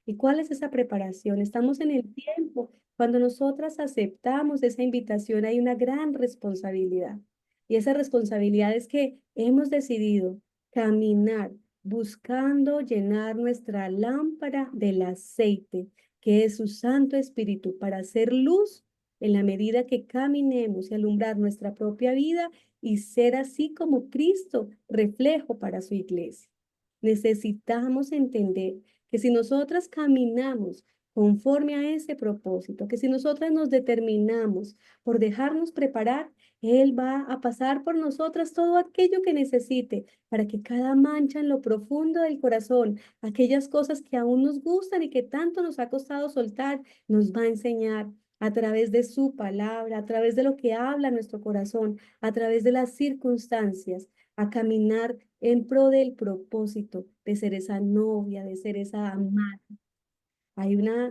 ¿Y cuál es esa preparación? Estamos en el tiempo cuando nosotras aceptamos esa invitación, hay una gran responsabilidad. Y esa responsabilidad es que hemos decidido caminar buscando llenar nuestra lámpara del aceite, que es su Santo Espíritu, para hacer luz en la medida que caminemos y alumbrar nuestra propia vida y ser así como Cristo, reflejo para su iglesia. Necesitamos entender que si nosotras caminamos conforme a ese propósito, que si nosotras nos determinamos por dejarnos preparar, Él va a pasar por nosotras todo aquello que necesite para que cada mancha en lo profundo del corazón, aquellas cosas que aún nos gustan y que tanto nos ha costado soltar, nos va a enseñar a través de su palabra, a través de lo que habla nuestro corazón, a través de las circunstancias, a caminar en pro del propósito de ser esa novia, de ser esa amada.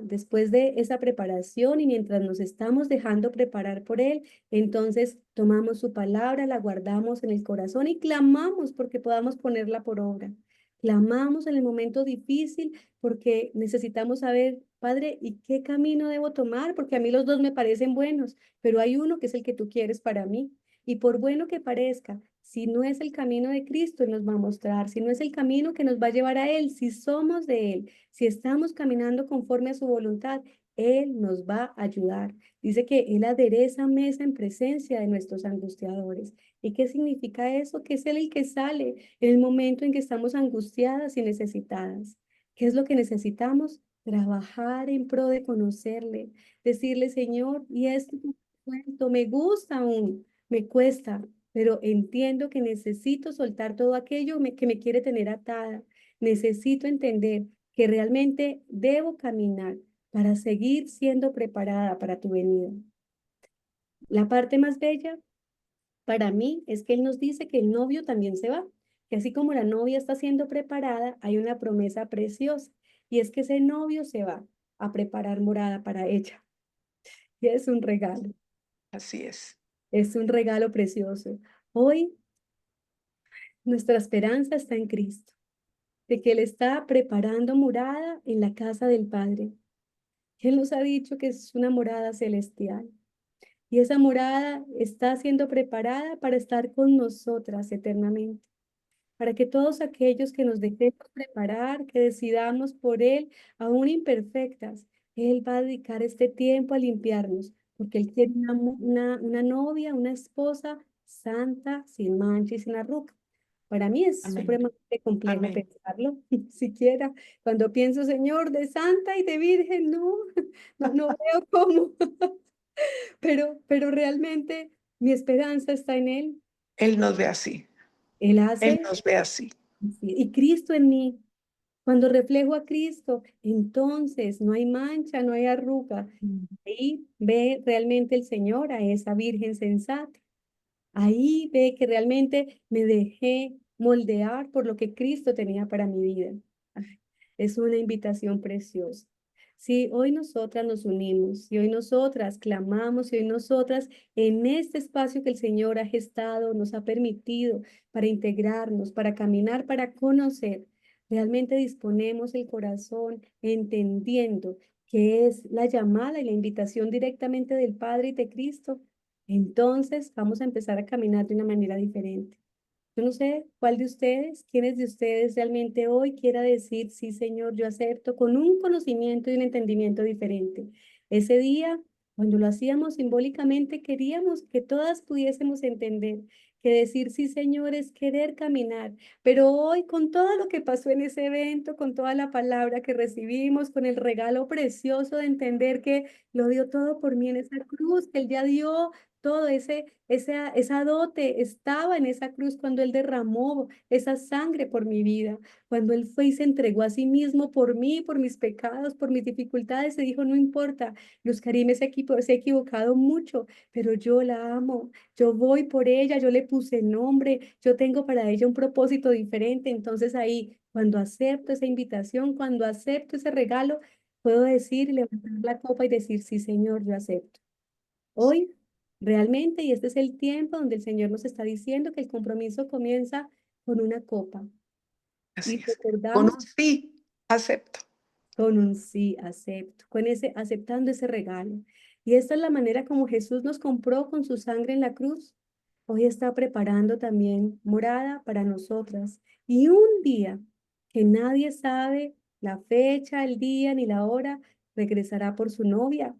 Después de esa preparación y mientras nos estamos dejando preparar por Él, entonces tomamos su palabra, la guardamos en el corazón y clamamos porque podamos ponerla por obra. Clamamos en el momento difícil porque necesitamos saber, Padre, ¿y qué camino debo tomar? Porque a mí los dos me parecen buenos, pero hay uno que es el que tú quieres para mí. Y por bueno que parezca, si no es el camino de Cristo, Él nos va a mostrar, si no es el camino que nos va a llevar a Él, si somos de Él, si estamos caminando conforme a su voluntad, Él nos va a ayudar. Dice que Él adereza mesa en presencia de nuestros angustiadores. ¿Y qué significa eso? Que es Él el que sale en el momento en que estamos angustiadas y necesitadas. ¿Qué es lo que necesitamos? Trabajar en pro de conocerle, decirle, Señor, y esto que cuento me gusta aún, me cuesta, pero entiendo que necesito soltar todo aquello que me quiere tener atada. Necesito entender que realmente debo caminar para seguir siendo preparada para tu venida. La parte más bella para mí es que Él nos dice que el novio también se va, que así como la novia está siendo preparada, hay una promesa preciosa, y es que ese novio se va a preparar morada para ella. Y Así es. es un regalo precioso. Hoy nuestra esperanza está en Cristo, de que Él está preparando morada en la casa del Padre. Él nos ha dicho que es una morada celestial. Y esa morada está siendo preparada para estar con nosotras eternamente. para que todos aquellos que nos dejemos preparar, que decidamos por Él, aún imperfectas, Él va a dedicar este tiempo a limpiarnos, porque Él quiere una novia, una esposa santa, sin mancha y sin arruga. Para mí es Amén. supremamente complejo Amén. pensarlo, siquiera cuando pienso, Señor, de santa y de virgen, no, no veo cómo, pero realmente mi esperanza está en Él. Él nos ve así. Él Él hace, nos ve así. y Cristo en mí. Cuando reflejo a Cristo, entonces no hay mancha, no hay arruga. Mm. Ahí ve realmente el Señor a esa virgen sensata. Ahí ve que realmente me dejé moldear por lo que Cristo tenía para mi vida. Ay, es una invitación preciosa. Si hoy nosotras nos unimos, si hoy nosotras clamamos, si hoy nosotras en este espacio que el Señor ha gestado, nos ha permitido para integrarnos, para caminar, para conocer, realmente disponemos el corazón entendiendo que es la llamada y la invitación directamente del Padre y de Cristo, entonces vamos a empezar a caminar de una manera diferente. Yo no sé cuál de ustedes, quiénes de ustedes realmente hoy quiera decir, sí, Señor, yo acepto, con un conocimiento y un entendimiento diferente. Ese día, cuando lo hacíamos simbólicamente, queríamos que todas pudiésemos entender que decir sí, Señor, es querer caminar. Pero hoy, con todo lo que pasó en ese evento, con toda la palabra que recibimos, con el regalo precioso de entender que lo dio todo por mí en esa cruz, que Él ya dio todo esa dote estaba en esa cruz cuando Él derramó esa sangre por mi vida, cuando Él fue y se entregó a sí mismo por mí, por mis pecados, por mis dificultades, se dijo, no importa, Luz Karime se ha equivocado mucho, pero yo la amo, yo voy por ella, yo le puse nombre, yo tengo para ella un propósito diferente, entonces ahí, cuando acepto esa invitación, cuando acepto ese regalo, puedo decir, levantar la copa y decir, sí, Señor, yo acepto. Hoy, realmente, y este es el tiempo donde el Señor nos está diciendo que el compromiso comienza con una copa Así y es. Con recordamos un sí, acepto. con un sí, acepto, con ese aceptando ese regalo. Y esta es la manera como Jesús nos compró con su sangre en la cruz. Hoy está preparando también morada para nosotras. Y un día que nadie sabe la fecha, el día ni la hora, regresará por su novia.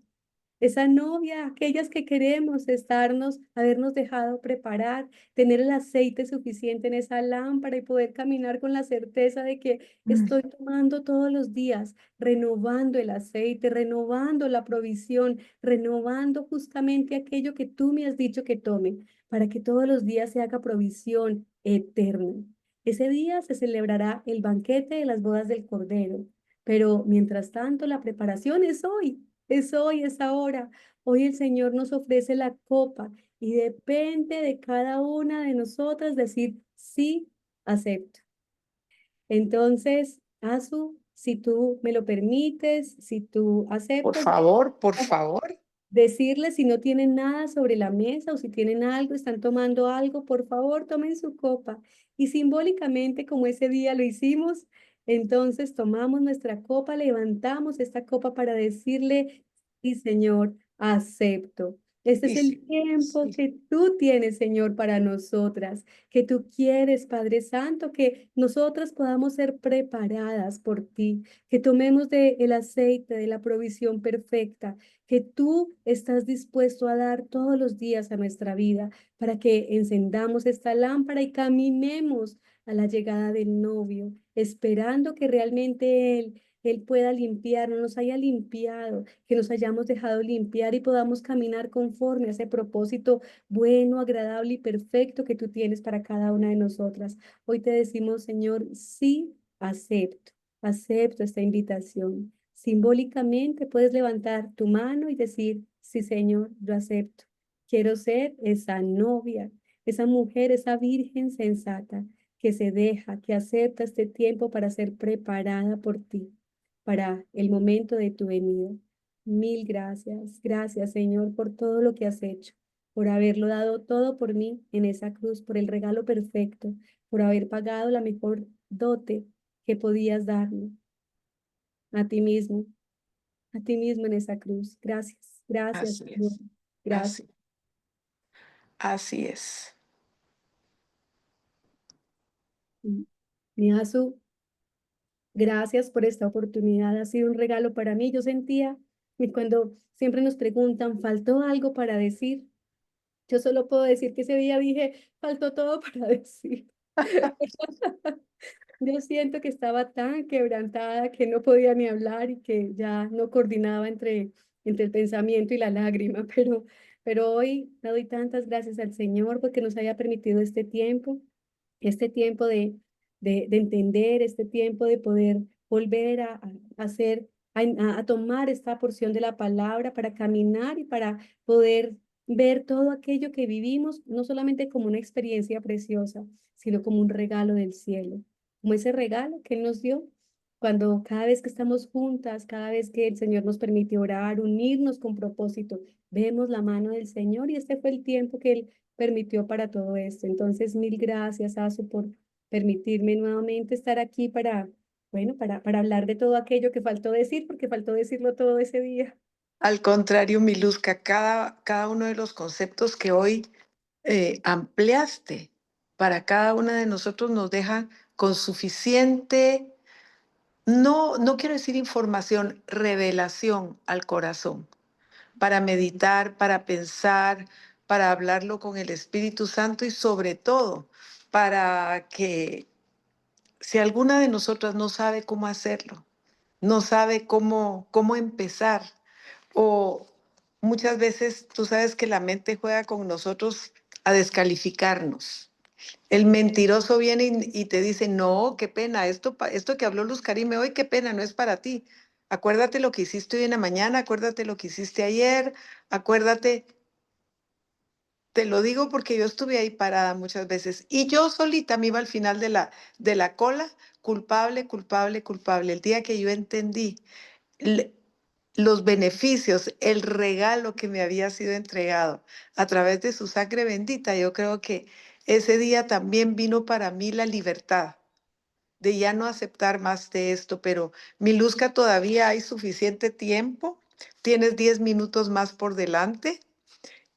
Esa novia, aquellas que queremos estarnos, habernos dejado preparar, tener el aceite suficiente en esa lámpara y poder caminar con la certeza de que Mm. estoy tomando todos los días, renovando el aceite, renovando la provisión, renovando justamente aquello que tú me has dicho que tome, para que todos los días se haga provisión eterna. Ese día se celebrará el banquete de las bodas del Cordero, pero mientras tanto la preparación es hoy. Es hoy, es ahora. Hoy el Señor nos ofrece la copa y depende de cada una de nosotras decir, sí, acepto. Entonces, Azu, si tú me lo permites, si tú Por aceptas, favor, por favor. decirles si no tienen nada sobre la mesa o si tienen algo, están tomando algo, por favor, tomen su copa. Y simbólicamente, como ese día lo hicimos, entonces tomamos nuestra copa, levantamos esta copa para decirle, sí, Señor, acepto. Este es Sí, el sí, tiempo sí. que tú tienes, Señor, para nosotras, que tú quieres, Padre Santo, que nosotras podamos ser preparadas por ti, que tomemos de el aceite, de la provisión perfecta que tú estás dispuesto a dar todos los días a nuestra vida para que encendamos esta lámpara y caminemos a la llegada del novio, esperando que realmente Él pueda limpiarnos, nos haya limpiado, que nos hayamos dejado limpiar y podamos caminar conforme a ese propósito bueno, agradable y perfecto que tú tienes para cada una de nosotras. Hoy te decimos, Señor, sí, acepto, acepto esta invitación. Simbólicamente puedes levantar tu mano y decir, sí, Señor, yo acepto. Quiero ser esa novia, esa mujer, esa virgen sensata que se deja, que acepta este tiempo para ser preparada por ti, para el momento de tu venida. Mil gracias. Gracias, Señor, por todo lo que has hecho, por haberlo dado todo por mí en esa cruz, por el regalo perfecto, por haber pagado la mejor dote que podías darme a ti mismo en esa cruz. Gracias, gracias, Así Señor. es. Gracias. Así, así es. Mm. Mi Asu, gracias por esta oportunidad. Ha sido un regalo para mí. Yo sentía que cuando siempre nos preguntan, ¿faltó algo para decir? Yo solo puedo decir que ese día dije, faltó todo para decir. Yo siento que estaba tan quebrantada que no podía ni hablar y que ya no coordinaba entre el pensamiento y la lágrima, pero hoy le doy tantas gracias al Señor porque nos haya permitido este tiempo de entender, este tiempo de poder volver a hacer, a tomar esta porción de la palabra para caminar y para poder ver todo aquello que vivimos, no solamente como una experiencia preciosa, sino como un regalo del cielo, como ese regalo que Él nos dio cuando cada vez que estamos juntas, cada vez que el Señor nos permite orar, unirnos con propósito, vemos la mano del Señor y este fue el tiempo que Él permitió para todo esto. Entonces, mil gracias, Asu, por permitirme nuevamente estar aquí para, bueno, para hablar de todo aquello que faltó decir, porque faltó decirlo todo ese día. Al contrario, Miluska, cada uno de los conceptos que hoy ampliaste para cada una de nosotros nos deja con suficiente, no quiero decir información, revelación al corazón, para meditar, para pensar, para hablarlo con el Espíritu Santo y sobre todo para que si alguna de nosotras no sabe cómo hacerlo, no sabe cómo empezar, o muchas veces tú sabes que la mente juega con nosotros a descalificarnos. El mentiroso viene y te dice, no, qué pena, esto que habló Luz Karime hoy, qué pena, no es para ti. Acuérdate lo que hiciste hoy en la mañana, acuérdate lo que hiciste ayer, acuérdate, te lo digo porque yo estuve ahí parada muchas veces y yo solita me iba al final de la cola, culpable, culpable, culpable. El día que yo entendí le- los beneficios, el regalo que me había sido entregado a través de su sangre bendita, yo creo que ese día también vino para mí la libertad de ya no aceptar más de esto, pero Miluska, todavía hay suficiente tiempo, tienes 10 minutos más por delante.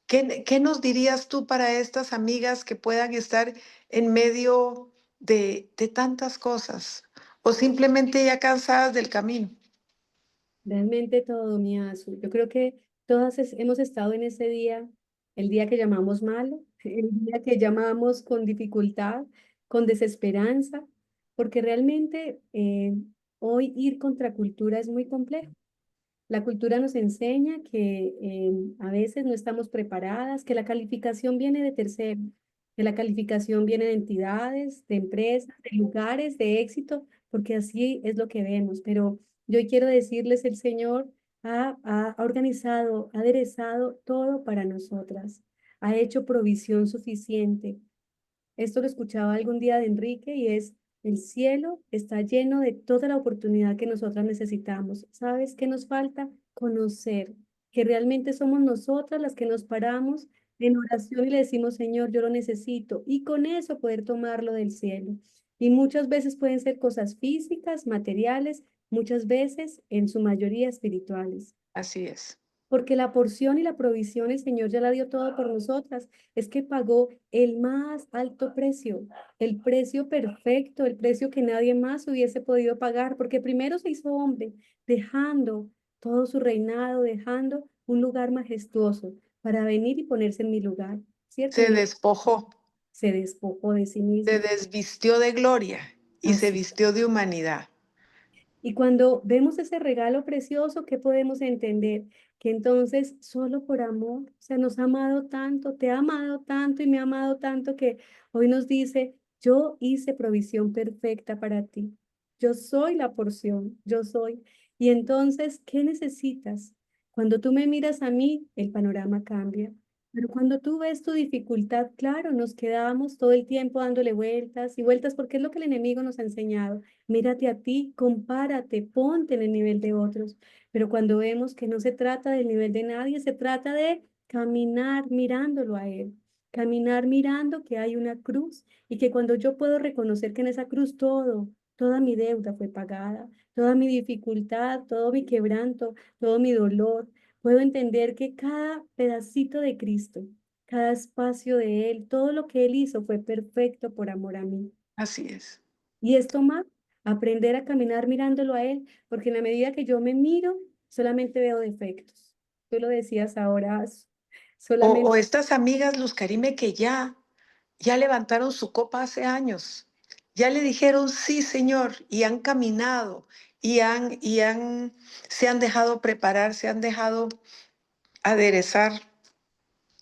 ¿Qué nos dirías tú para estas amigas que puedan estar en medio de tantas cosas o simplemente ya cansadas del camino? Realmente todo, mi Asu. Yo creo que todas hemos estado en ese día, el día que llamamos malo, el día que llamamos con dificultad, con desesperanza, porque realmente hoy ir contra cultura es muy complejo. La cultura nos enseña que a veces no estamos preparadas, que la calificación viene de terceros, que la calificación viene de entidades, de empresas, de lugares de éxito, porque así es lo que vemos. Pero yo quiero decirles, el Señor ha organizado, ha aderezado todo para nosotras, ha hecho provisión suficiente. Esto lo escuchaba algún día de Enrique y es, el cielo está lleno de toda la oportunidad que nosotras necesitamos. ¿Sabes qué nos falta? Conocer que realmente somos nosotras las que nos paramos en oración y le decimos, Señor, yo lo necesito. Y con eso poder tomarlo del cielo. Y muchas veces pueden ser cosas físicas, materiales, muchas veces en su mayoría espirituales Así es. porque la porción y la provisión el Señor ya la dio todo por nosotras. Es que pagó el más alto precio, el precio perfecto, el precio que nadie más hubiese podido pagar, porque primero se hizo hombre, dejando todo su reinado, dejando un lugar majestuoso para venir y ponerse en mi lugar, ¿cierto? Se Y despojó, se despojó de sí se mismo. desvistió de gloria y se Así. vistió de humanidad. Y cuando vemos ese regalo precioso, ¿qué podemos entender? Que entonces solo por amor, o sea, nos ha amado tanto, te ha amado tanto y me ha amado tanto que hoy nos dice, yo hice provisión perfecta para ti. Yo soy la porción, yo soy. Y entonces, ¿qué necesitas? Cuando tú me miras a mí, el panorama cambia. Pero cuando tú ves tu dificultad, claro, nos quedamos todo el tiempo dándole vueltas y vueltas porque es lo que el enemigo nos ha enseñado. Mírate a ti, compárate, ponte en el nivel de otros. Pero cuando vemos que no se trata del nivel de nadie, se trata de caminar mirándolo a Él, caminar mirando que hay una cruz y que cuando yo puedo reconocer que en esa cruz toda mi deuda fue pagada, toda mi dificultad, todo mi quebranto, todo mi dolor, puedo entender que cada pedacito de Cristo, cada espacio de Él, todo lo que Él hizo fue perfecto por amor a mí. así es. Y es tomar, aprender a caminar mirándolo a Él, porque en la medida que yo me miro, solamente veo defectos. Tú lo decías ahora, O solamente, estas amigas, Luz Karime, que ya levantaron su copa hace años, ya le dijeron sí, Señor, y han caminado, se han dejado preparar, se han dejado aderezar,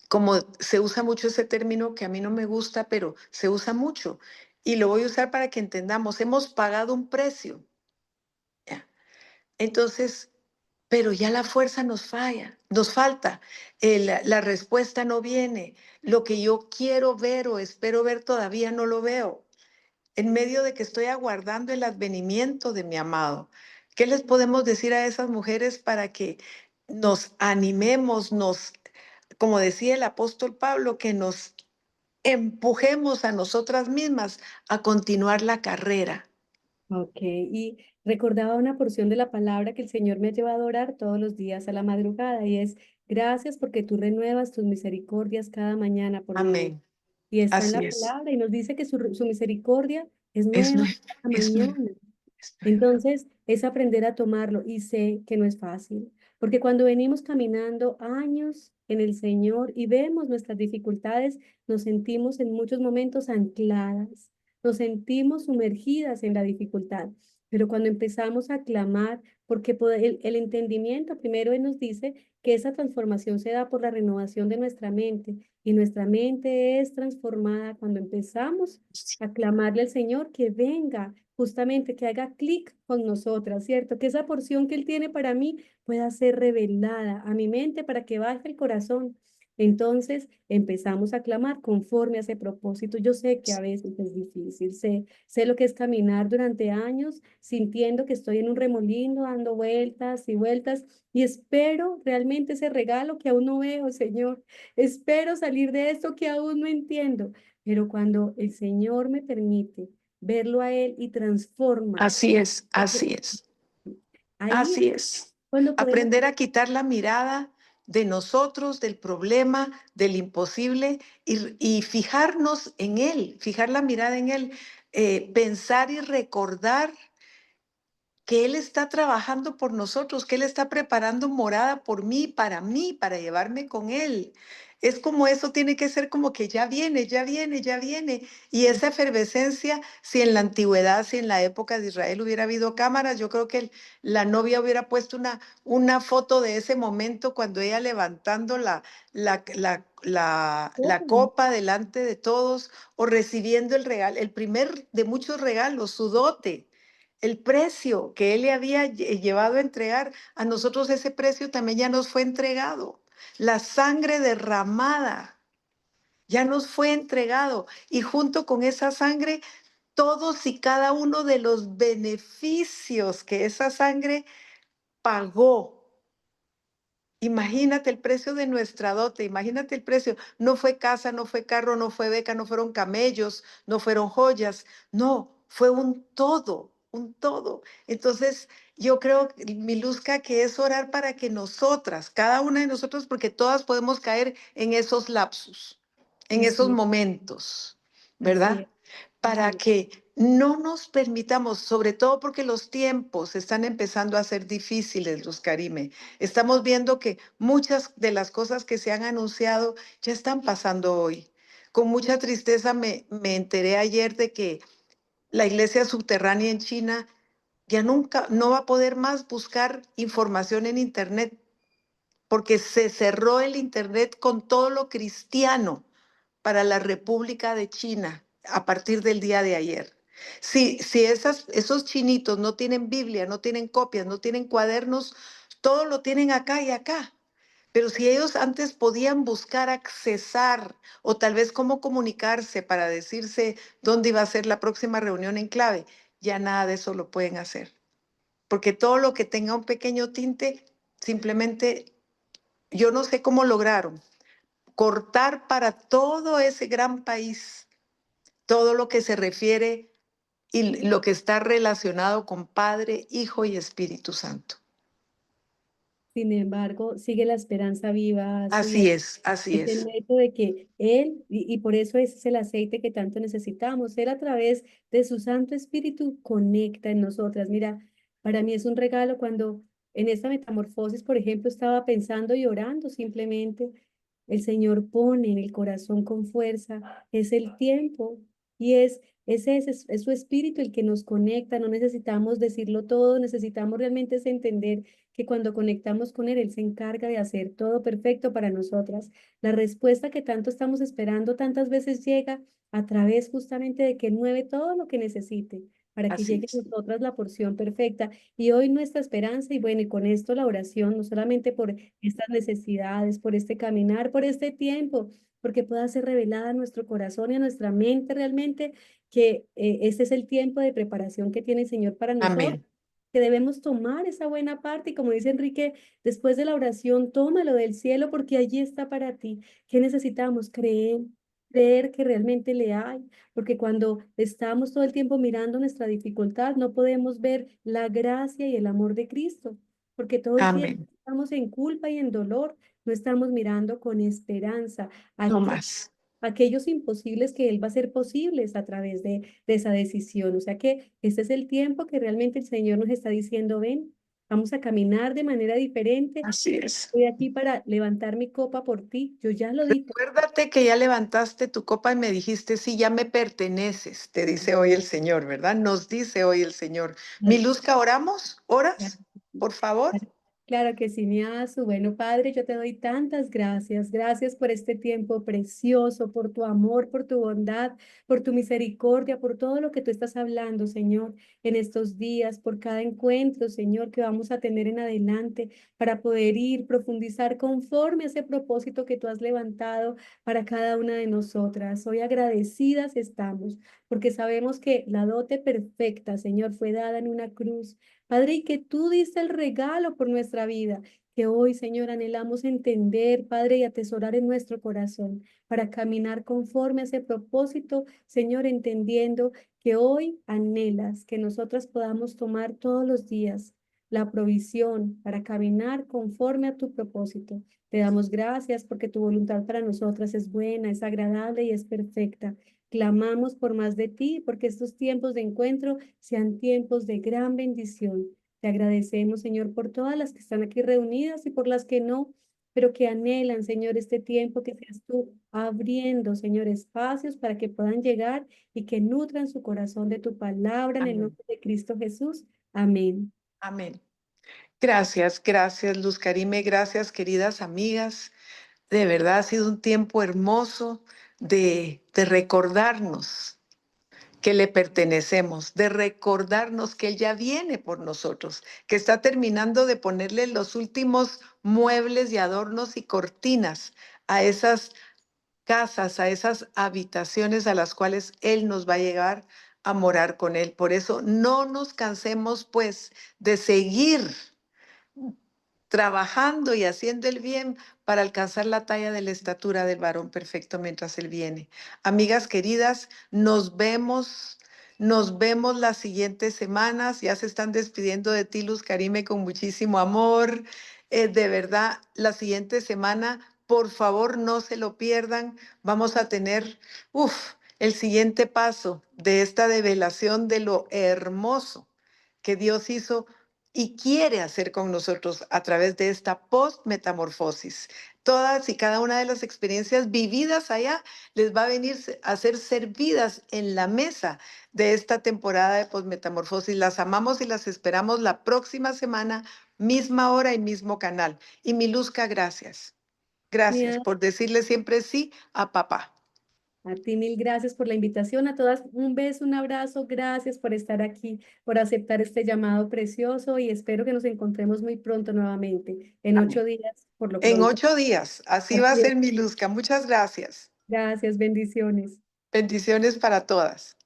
como se usa mucho ese término que a mí no me gusta, pero se usa mucho. Y lo voy a usar para que entendamos, hemos pagado un precio. ¿Ya? Entonces, pero ya la fuerza nos falla, nos falta, la respuesta no viene, lo que yo quiero ver o espero ver todavía no lo veo, en medio de que estoy aguardando el advenimiento de mi amado. ¿Qué les podemos decir a esas mujeres para que nos animemos, como decía el apóstol Pablo, que nos empujemos a nosotras mismas a continuar la carrera? ok, y recordaba una porción de la palabra que el Señor me ha llevado a orar todos los días a la madrugada, y es, gracias porque tú renuevas tus misericordias cada mañana por mi vida. Amén. Y está en la Así es. palabra y nos dice que su misericordia es Es nueva nuevo, cada es nuevo, mañana. es nuevo. Entonces, es aprender a tomarlo y sé que no es fácil, porque cuando venimos caminando años en el Señor y vemos nuestras dificultades, nos sentimos en muchos momentos ancladas, nos sentimos sumergidas en la dificultad. Pero cuando empezamos a clamar, porque el entendimiento, primero Él nos dice que esa transformación se da por la renovación de nuestra mente y nuestra mente es transformada cuando empezamos a clamarle al Señor que venga justamente que haga clic con nosotras, ¿cierto? Que esa porción que Él tiene para mí pueda ser revelada a mi mente para que baje el corazón. Entonces empezamos a clamar conforme a ese propósito. Yo sé que a veces es difícil, sé lo que es caminar durante años sintiendo que estoy en un remolino, dando vueltas y vueltas y espero realmente ese regalo que aún no veo, Señor. Espero salir de esto que aún no entiendo, pero cuando el Señor me permite verlo a Él y transforma. Así es, Porque así es, ahí es así es. cuando podemos, Aprender a quitar la mirada de nosotros, del problema, del imposible y fijarnos en Él, fijar la mirada en Él, pensar y recordar que Él está trabajando por nosotros, que Él está preparando morada por mí, para llevarme con Él. Es como eso tiene que ser como que ya viene, ya viene, ya viene. Y esa efervescencia, si en la antigüedad, si en la época de Israel hubiera habido cámaras, yo creo que la novia hubiera puesto una foto de ese momento cuando ella levantando la oh, copa delante de todos o recibiendo el regalo, el primer de muchos regalos, su dote, el precio que Él le había llevado a entregar, a nosotros ese precio también ya nos fue entregado. La sangre derramada ya nos fue entregado y junto con esa sangre, todos y cada uno de los beneficios que esa sangre pagó. Imagínate el precio de nuestra dote, imagínate el precio. No fue casa, no fue carro, no fue beca, no fueron camellos, no fueron joyas. No, fue un todo, un todo. Entonces, yo creo, Miluska, que es orar para que nosotras, cada una de nosotros, porque todas podemos caer en esos lapsus, en esos así, momentos, así es, ¿verdad? Para así que no nos permitamos, sobre todo porque los tiempos están empezando a ser difíciles, Luz Karime. Estamos viendo que muchas de las cosas que se han anunciado ya están pasando hoy. Con mucha tristeza me enteré ayer de que la iglesia subterránea en China ya nunca, no va a poder más buscar información en Internet porque se cerró el Internet con todo lo cristiano para la República de China a partir del día de ayer. Si esos chinitos no tienen Biblia, no tienen copias, no tienen cuadernos, todo lo tienen acá y acá. Pero si ellos antes podían buscar, accesar o tal vez cómo comunicarse para decirse dónde iba a ser la próxima reunión en clave, ya nada de eso lo pueden hacer. Porque todo lo que tenga un pequeño tinte, simplemente yo no sé cómo lograron cortar para todo ese gran país todo lo que se refiere y lo que está relacionado con Padre, Hijo y Espíritu Santo. Sin embargo, sigue la esperanza viva, Así es, así es el es, hecho de que Él, y por eso ese es el aceite que tanto necesitamos, Él a través de su Santo Espíritu conecta en nosotras. Mira, para mí es un regalo cuando en esta metamorfosis, por ejemplo, estaba pensando y orando simplemente, el Señor pone en el corazón con fuerza, es el tiempo y es su Espíritu el que nos conecta, no necesitamos decirlo todo, necesitamos realmente es entender que cuando conectamos con Él, Él se encarga de hacer todo perfecto para nosotras. La respuesta que tanto estamos esperando tantas veces llega a través justamente de que Él mueve todo lo que necesite para que así llegue a es. nosotras la porción perfecta. Y hoy nuestra esperanza, y bueno, y con esto la oración, no solamente por estas necesidades, por este caminar, por este tiempo, porque pueda ser revelada a nuestro corazón y a nuestra mente realmente que este es el tiempo de preparación que tiene el Señor para nosotros, Amén, que debemos tomar esa buena parte y como dice Enrique, después de la oración, tómalo del cielo porque allí está para ti. ¿Qué necesitamos? Creer que realmente le hay, porque cuando estamos todo el tiempo mirando nuestra dificultad, no podemos ver la gracia y el amor de Cristo, porque todo el tiempo amén. estamos en culpa y en dolor, no estamos mirando con esperanza No aqu- más. aquellos imposibles que Él va a hacer posibles a través de esa decisión. O sea que este es el tiempo que realmente el Señor nos está diciendo, ven, vamos a caminar de manera diferente. Así es. Estoy aquí para levantar mi copa por ti. Yo ya lo di todo. Acuérdate que ya levantaste tu copa y me dijiste, sí, ya me perteneces, te dice hoy el Señor, ¿verdad? Nos dice hoy el Señor. Miluska, ¿oramos? ¿Oras? Por favor. Claro, claro que sí, mi Asu. Bueno, Padre, yo te doy tantas gracias. Gracias por este tiempo precioso, por tu amor, por tu bondad, por tu misericordia, por todo lo que tú estás hablando, Señor, en estos días, por cada encuentro, Señor, que vamos a tener en adelante para poder ir, profundizar conforme a ese propósito que tú has levantado para cada una de nosotras. Hoy agradecidas estamos porque sabemos que la dote perfecta, Señor, fue dada en una cruz. Padre, y que tú diste el regalo por nuestra vida, que hoy, Señor, anhelamos entender, Padre, y atesorar en nuestro corazón para caminar conforme a ese propósito, Señor, entendiendo que hoy anhelas que nosotras podamos tomar todos los días la provisión para caminar conforme a tu propósito. Te damos gracias porque tu voluntad para nosotras es buena, es agradable y es perfecta. Clamamos por más de ti, porque estos tiempos de encuentro sean tiempos de gran bendición. Te agradecemos, Señor, por todas las que están aquí reunidas y por las que no, pero que anhelan, Señor, este tiempo que seas tú abriendo, Señor, espacios para que puedan llegar y que nutran su corazón de tu palabra en el Amén. nombre de Cristo Jesús. Amén. Amén. Gracias, gracias, Luz Karime, gracias, queridas amigas. De verdad ha sido un tiempo hermoso de recordarnos que le pertenecemos, de recordarnos que Él ya viene por nosotros, que está terminando de ponerle los últimos muebles y adornos y cortinas a esas casas, a esas habitaciones a las cuales Él nos va a llegar a morar con Él. Por eso no nos cansemos, pues, de seguir trabajando y haciendo el bien para alcanzar la talla de la estatura del varón perfecto mientras Él viene. Amigas queridas, nos vemos las siguientes semanas. Ya se están despidiendo de ti, Luz Karime, con muchísimo amor. De verdad, la siguiente semana, por favor, no se lo pierdan. Vamos a tener, el siguiente paso de esta develación de lo hermoso que Dios hizo y quiere hacer con nosotros a través de esta post-metamorfosis. Todas y cada una de las experiencias vividas allá les va a venir a ser servidas en la mesa de esta temporada de post-metamorfosis. Las amamos y las esperamos la próxima semana, misma hora y mismo canal. Y Miluska, gracias. Gracias Mira, por decirle siempre sí a papá. a ti mil gracias por la invitación, a todas un beso, un abrazo, gracias por estar aquí, por aceptar este llamado precioso y espero que nos encontremos muy pronto nuevamente, en Amén. 8 días, por lo En pronto. 8 días, así va a Así es. ser Miluska. Muchas gracias. Gracias, bendiciones. Bendiciones para todas.